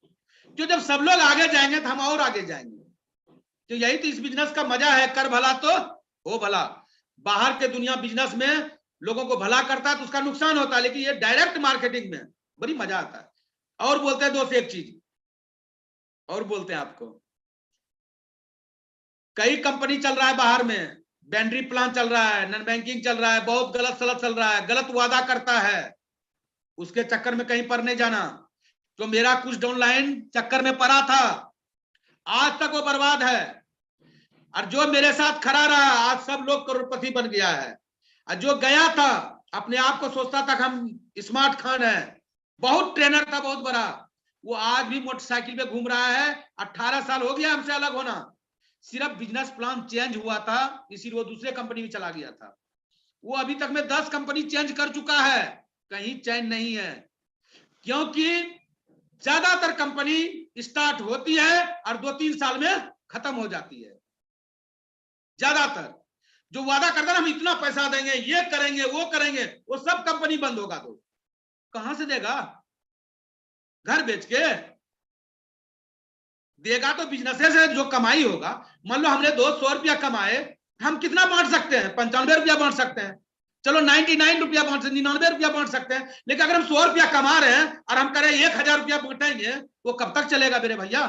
जो जब सब लोग आगे जाएंगे तो हम और आगे जाएंगे। तो यही तो इस बिजनेस का मजा है, कर भला तो हो भला। बाहर के दुनिया बिजनेस में लोगों को भला करता है तो उसका नुकसान होता है, लेकिन ये डायरेक्ट मार्केटिंग में बड़ी मजा आता है। और बोलते हैं दोस्त एक चीज और बोलते हैं आपको, कई कंपनी चल रहा है बाहर में, बैटरी प्लान चल रहा है, नॉन बैंकिंग चल रहा है, बहुत गलत सलत चल रहा है, गलत वादा करता है, उसके चक्कर में कहीं पर नहीं जाना। तो मेरा कुछ डाउनलाइन चक्कर में पड़ा था, आज तक वो बर्बाद है। और जो मेरे साथ खड़ा रहा आज सब लोग करोड़पति बन गया है। और जो गया था अपने आप को सोचता था हम स्मार्ट खान है, बहुत ट्रेनर था बहुत बड़ा, वो आज भी मोटरसाइकिल पे घूम रहा है। 18 साल हो गया हमसे अलग होना, सिर्फ बिजनेस प्लान चेंज हुआ था, इसीलिए वो दूसरे कंपनी में चला गया था। वो अभी तक में 10 कंपनी चेंज कर चुका है, कहीं चैन नहीं है। क्योंकि ज्यादातर कंपनी स्टार्ट होती है और 2-3 साल में खत्म हो जाती है। ज्यादातर जो वादा करता है हम इतना पैसा देंगे, ये करेंगे वो करेंगे, वो सब कंपनी बंद होगा। तो कहां से देगा? घर बेच के देगा तो बिजनेस से जो कमाई होगा। मान लो हमने 200 रुपया कमाए, हम कितना बांट सकते हैं? 95 रुपया बांट सकते हैं, चलो 99 रुपया बांट सकते, 99 रुपया बांट सकते हैं। लेकिन अगर हम 100 रुपया कमा रहे हैं और हम कह रहे हैं 1000 रुपया बांटेंगे, वो कब तक चलेगा मेरे भैया?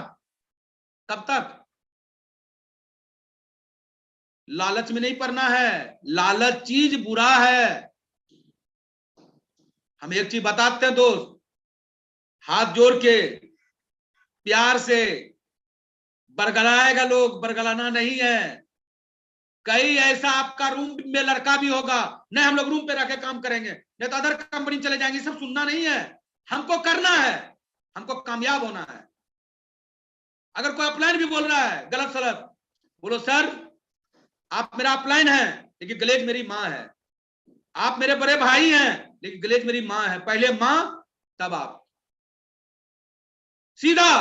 कब तक? लालच में नहीं पड़ना है, लालच चीज बुरा है। हम एक चीज बताते हैं दोस्त, हाथ जोड़ के प्यार से बरगलाएगा लोग, बरगलाना नहीं है। कहीं ऐसा आपका रूम में लड़का भी होगा, नहीं हम लोग रूम पे रह के काम करेंगे, नहीं तो अदर कंपनी चले जाएंगे, सब सुनना नहीं है। हमको करना है, हमको कामयाब होना है। अगर कोई अपलाइन भी बोल रहा है गलत सलत, बोलो सर आप मेरा अपलाइन है लेकिन ग्लेज मेरी माँ है, आप मेरे बड़े भाई हैं लेकिन ग्लेज मेरी माँ है, पहले माँ तब आप। सीधा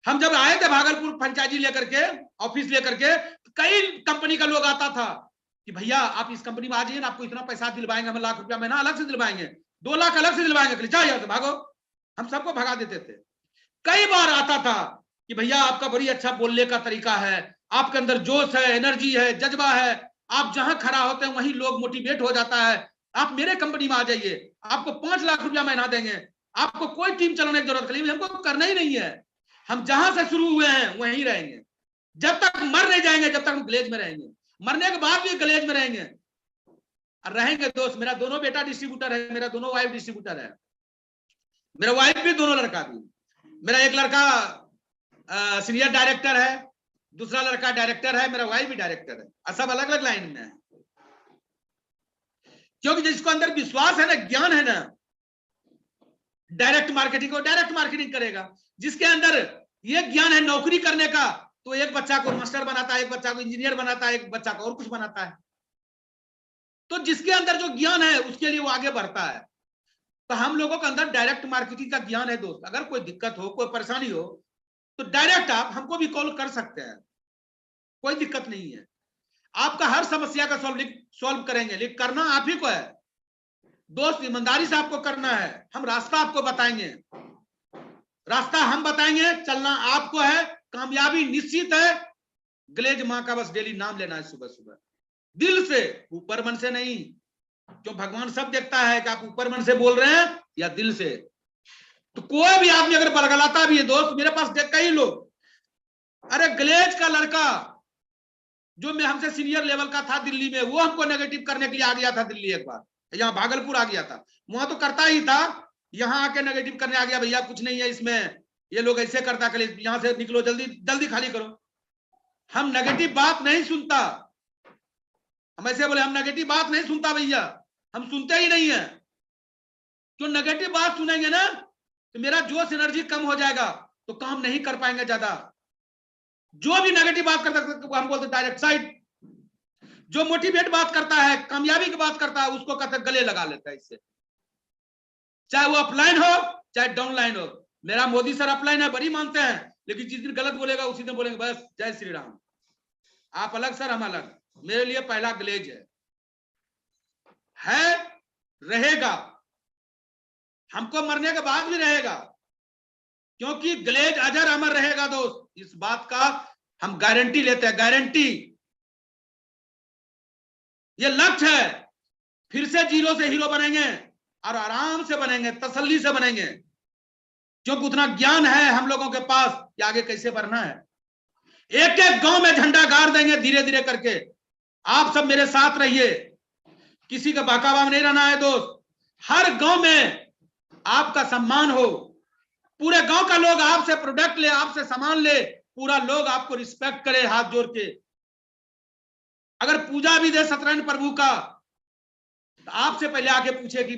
हम जब आए थे भागलपुर फ्रेंचाइजी लेकर के, ऑफिस लेकर के, कई कंपनी का लोग आता था कि भैया आप इस कंपनी में आ जाइए ना, आपको इतना पैसा दिलवाएंगे, हम लाख रुपया महीना अलग से दिलवाएंगे, 2 लाख अलग से दिलवाएंगे, जाओ तो भागो। हम सबको भगा देते थे। कई बार आता था कि भैया आपका बड़ी अच्छा बोलने का तरीका है, आपके अंदर जोश है, एनर्जी है, जज्बा है, आप जहां खड़ा होते हैं वहीं लोग मोटिवेट हो जाता है, आप मेरे कंपनी में आ जाइए, आपको 5 लाख रुपया महीना देंगे, आपको कोई टीम चलाने की जरूरत नहीं, हमको करना ही नहीं है, हम जहां से शुरू हुए हैं वहीं रहेंगे, जब तक मर नहीं जाएंगे, जब तक हम ग्लेज में रहेंगे, मरने के बाद भी ग्लेज में रहेंगे। और रहेंगे दोस्त, मेरा दोनों बेटा डिस्ट्रीब्यूटर है, मेरा दोनों वाइफ डिस्ट्रीब्यूटर है, मेरा वाइफ भी, दोनों लड़का भी। मेरा एक लड़का सीनियर डायरेक्टर है, दूसरा लड़का डायरेक्टर है, मेरा वाइफ भी डायरेक्टर है, और सब अलग अलग लाइन में है। क्योंकि जिसको अंदर विश्वास है ना, ज्ञान है ना, डायरेक्ट मार्केटिंग को डायरेक्ट मार्केटिंग करेगा। जिसके अंदर ये ज्ञान है नौकरी करने का, तो एक बच्चा को मास्टर बनाता है, एक बच्चा को इंजीनियर बनाता है, एक बच्चा को और कुछ बनाता है। तो जिसके अंदर जो ज्ञान है उसके लिए वो आगे बढ़ता है। तो हम लोगों के अंदर डायरेक्ट मार्केटिंग का ज्ञान है दोस्त। अगर कोई दिक्कत हो, कोई परेशानी हो, तो डायरेक्ट आप हमको भी कॉल कर सकते हैं, कोई दिक्कत नहीं है। आपका हर समस्या का सॉल्व करेंगे, लेकिन करना आप ही को है दोस्त, ईमानदारी से आपको करना है। हम रास्ता आपको बताएंगे, रास्ता हम बताएंगे, चलना आपको है, कामयाबी निश्चित है। ग्लेज माँ का बस डेली नाम लेना है सुबह सुबह, दिल से, ऊपर मन से नहीं। क्यों? भगवान सब देखता है कि आप ऊपर मन से बोल रहे हैं या दिल से। तो कोई भी आदमी अगर बरगलाता भी है दोस्त, मेरे पास देख कई लोग, अरे ग्लेज का लड़का जो मैं हमसे सीनियर लेवल का था दिल्ली में, वो हमको नेगेटिव करने के लिए आ गया था दिल्ली, एक बार यहाँ भागलपुर आ गया था, वहां तो करता ही था, यहाँ आके नेगेटिव करने आ गया, भैया कुछ नहीं है इसमें, ये लोग ऐसे करता, कल यहां से निकलो, जल्दी जल्दी खाली करो। हम नेगेटिव बात नहीं सुनता, हम ऐसे बोले हम नेगेटिव बात नहीं सुनता भैया, हम सुनते ही नहीं है। जो नेगेटिव बात सुनेंगे ना तो मेरा जोश एनर्जी कम हो जाएगा, तो काम नहीं कर पाएंगे ज्यादा। जो भी नेगेटिव बात करता हम बोलते डायरेक्ट साइड, जो मोटिवेट बात करता है, कामयाबी की बात करता है, उसको कहते गले लगा लेता है इससे, चाहे वो अपलाइन हो चाहे डाउनलाइन हो। मेरा मोदी सर अपलाइन है, बड़ी मानते हैं, लेकिन जिस दिन गलत बोलेगा उसी दिन बोलेंगे बस जय श्री राम, आप अलग सर हम अलग। मेरे लिए पहला ग्लेज है रहेगा, हमको मरने के बाद भी रहेगा, क्योंकि ग्लेज अजर अमर रहेगा दोस्त, इस बात का हम गारंटी लेते हैं, गारंटी। ये लक्ष्य है, फिर से जीरो से हीरो बनेंगे और आराम से बनेंगे, तसल्ली से बनेंगे, क्योंकि उतना ज्ञान है हम लोगों के पास कि आगे कैसे बढ़ना है। एक एक गांव में झंडा गाड़ देंगे धीरे धीरे करके। आप सब मेरे साथ रहिए, किसी का बाकाबा में नहीं रहना है दोस्त। हर गांव में आपका सम्मान हो, पूरे गांव का लोग आपसे प्रोडक्ट ले, आपसे सामान ले, पूरा लोग आपको रिस्पेक्ट करे हाथ जोड़ के। अगर पूजा भी दे सत्यनारायण प्रभु का, तो आपसे पहले आके पूछे कि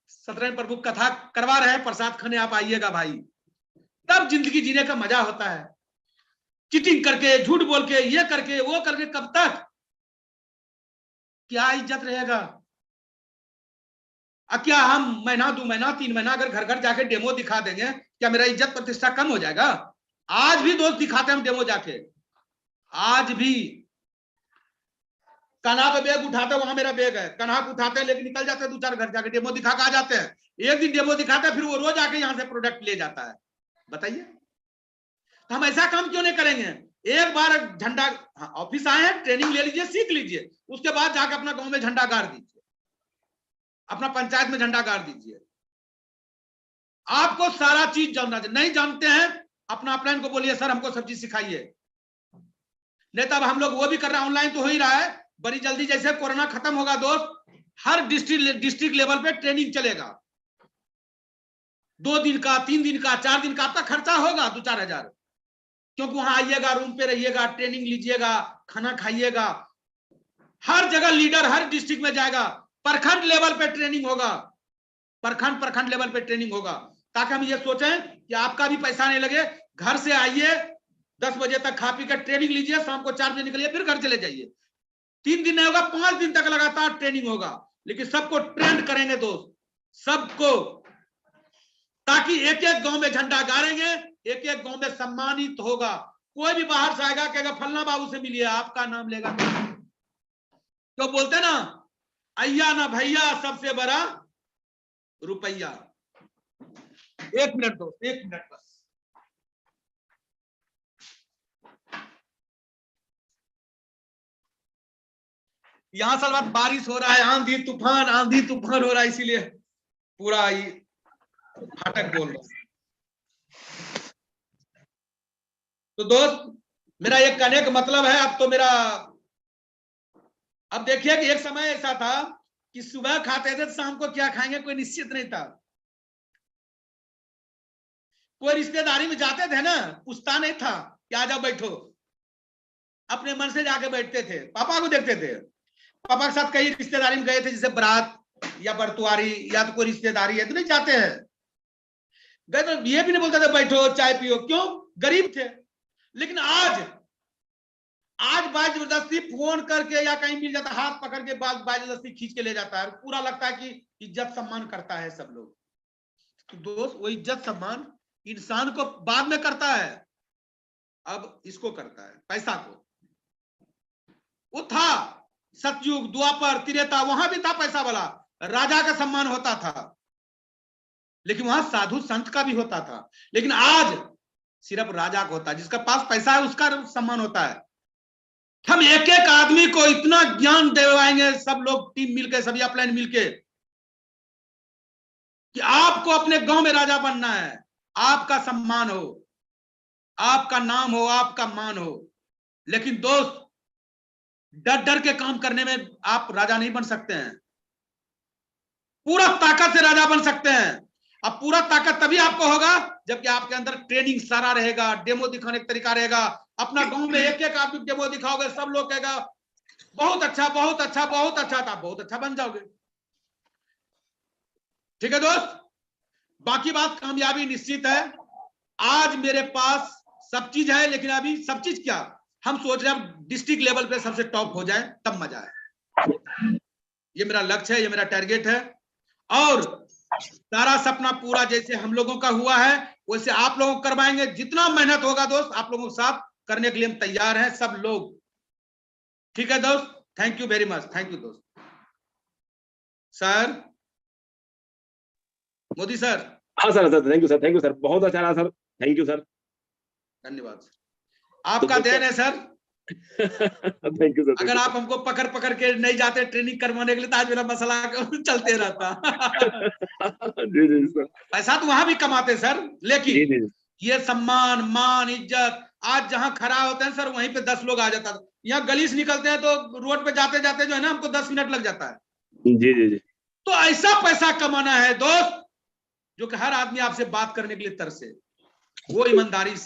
सत्यनारायण प्रभु कथा करवा रहे हैं, प्रसाद खाने आप आइएगा भाई, तब जिंदगी जीने का मजा होता है। चीटिंग करके, झूठ बोल के, ये करके वो करके कब तक, क्या इज्जत रहेगा? क्या हम महीना 2 महीना 3 महीना अगर घर घर जाके डेमो दिखा देंगे, क्या मेरा इज्जत प्रतिष्ठा कम हो जाएगा? आज भी दोस्त दिखाते हैं हम डेमो जाके, आज भी कन्हा पे बैग उठाते वहां मेरा बैग है, कन्हा को उठाते हैं लेकिन निकल जाते हैं 2-4 घर जाके डेमो दिखा के आ जाते हैं। एक दिन डेमो दिखाते हैं, फिर वो रोज आके यहाँ से प्रोडक्ट ले जाता है। बताइए, तो हम ऐसा काम क्यों नहीं करेंगे? एक बार झंडा, ऑफिस आए हैं, ट्रेनिंग ले लीजिए, सीख लीजिए, उसके बाद जाके अपना गांव में झंडा गाड़ दीजिए, अपना पंचायत में झंडा गाड़ दीजिए। आपको सारा चीज जानना चाहिए, नहीं जानते हैं अपना अपलाइन को बोलिए सर हमको सब चीज सिखाइए। नहीं तब हम लोग वो भी कर रहे हैं, ऑनलाइन तो हो ही रहा है, बड़ी जल्दी जैसे कोरोना खत्म होगा दोस्त, हर डिस्ट्रिक्ट लेवल पे ट्रेनिंग चलेगा, 2 दिन का, 3 दिन का, 4 दिन का, आपका खर्चा होगा 2-4 हजार, क्योंकि वहां आइएगा, रूम पे रहिएगा, ट्रेनिंग लीजिएगा, खाना खाइएगा। हर जगह लीडर हर डिस्ट्रिक्ट में जाएगा, प्रखंड लेवल पे ट्रेनिंग होगा, प्रखंड लेवल पे ट्रेनिंग होगा, ताकि हम ये सोचें कि आपका भी पैसा नहीं लगे। घर से आइए, 10 बजे तक खा पी कर ट्रेनिंग लीजिए, शाम को 4 बजे निकलिए, फिर घर चले जाइए। 3 दिन नहीं होगा, 5 दिन तक लगातार ट्रेनिंग होगा, लेकिन सबको ट्रेंड करेंगे दोस्त, सबको, ताकि एक एक गांव में झंडा गाड़ेंगे, एक एक गांव में सम्मानित होगा। कोई भी बाहर से आएगा, कहेगा फलना बाबू से मिलिए, आपका नाम लेगा। तो बोलते ना, अय्या ना भैया सबसे बड़ा रुपया। 1 मिनट दोस्त, 1 मिनट बस। यहां साल बाद बारिश हो रहा है, आंधी तूफान हो रहा है, इसीलिए पूरा फाटक बोल रहा है। तो दोस्त मेरा ये कहने का मतलब है, अब तो मेरा, अब देखिए कि एक समय ऐसा था कि सुबह खाते थे, शाम को क्या खाएंगे कोई निश्चित नहीं था। कोई रिश्तेदारी में जाते थे ना, पूछता नहीं था कि आ जाओ बैठो, अपने मन से जाके बैठते थे। पापा को देखते थे, पापा के साथ कई रिश्तेदारी में गए थे, जैसे बारात या बरतुआरी या तो कोई रिश्तेदारी है तो नहीं जाते हैं, गए तो ये भी नहीं बोलते थे बैठो चाय पियो, क्यों? गरीब थे। लेकिन आज बाज जबरदस्ती फोन करके या कहीं मिल जाता, हाथ पकड़ के बाज जबरदस्ती खींच के ले जाता है, पूरा लगता है कि इज्जत सम्मान करता है सब लोग। तो दोस्त वो इज्जत सम्मान इंसान को बाद में करता है, अब इसको करता है, पैसा को। वो था सतयुग, द्वापर, त्रेता, वहां भी था पैसा वाला, राजा का सम्मान होता था, लेकिन वहां साधु संत का भी होता था। लेकिन आज सिर्फ राजा को होता है, जिसका पास पैसा है उसका सम्मान होता है। हम एक एक आदमी को इतना ज्ञान दिलवाएंगे, सब लोग टीम मिलकर, सभी अपलाइन मिलके, कि आपको अपने गांव में राजा बनना है, आपका सम्मान हो, आपका नाम हो, आपका मान हो। लेकिन दोस्त डर डर के काम करने में आप राजा नहीं बन सकते हैं, पूरा ताकत से राजा बन सकते हैं। अब पूरा ताकत तभी आपको होगा जबकि आपके अंदर ट्रेनिंग सारा रहेगा, डेमो दिखाने का तरीका रहेगा। अपना गांव में एक एक आदमी डेमो दिखाओगे, सब लोग कहेगा बहुत अच्छा बहुत अच्छा बहुत अच्छा, था बहुत अच्छा बन जाओगे। ठीक है दोस्त, बाकी बात कामयाबी निश्चित है। आज मेरे पास सब चीज है, लेकिन अभी सब चीज क्या, हम सोच रहे हैं डिस्ट्रिक्ट लेवल पे सबसे टॉप हो जाए, तब मजा है। ये मेरा लक्ष्य है, ये मेरा टारगेट है। और सारा सपना पूरा जैसे हम लोगों का हुआ है वैसे आप लोगों को करवाएंगे। जितना मेहनत होगा दोस्त, आप लोगों के साथ करने के लिए हम तैयार हैं सब लोग। ठीक है दोस्त, thank you very much. Thank you दोस्त। Sir, Modi sir. हाँ sir, sir thank you sir, thank you sir, बहुत अच्छा रहा सर, थैंक यू सर। धन्यवाद सर, आपका देन है सर। Thank you sir. अगर आप हमको पकड़ पकड़ के नहीं जाते ट्रेनिंग करवाने के लिए तो आज मेरा मसला चलते रहता। जी जी सर। पैसा तो वहां भी कमाते सर, जी लेकिन जी ये सम्मान, मान, इज्जत, आज जहां खड़ा होते हैं सर वहीं पे 10 लोग आ जाता है। यहाँ गली से निकलते हैं तो रोड पे जाते जाते जो है ना हमको 10 मिनट लग जाता है। जी जी जी। तो ऐसा पैसा कमाना है दोस्त जो कि हर आदमी आपसे बात करने के लिए तरसे, वो ईमानदारी से।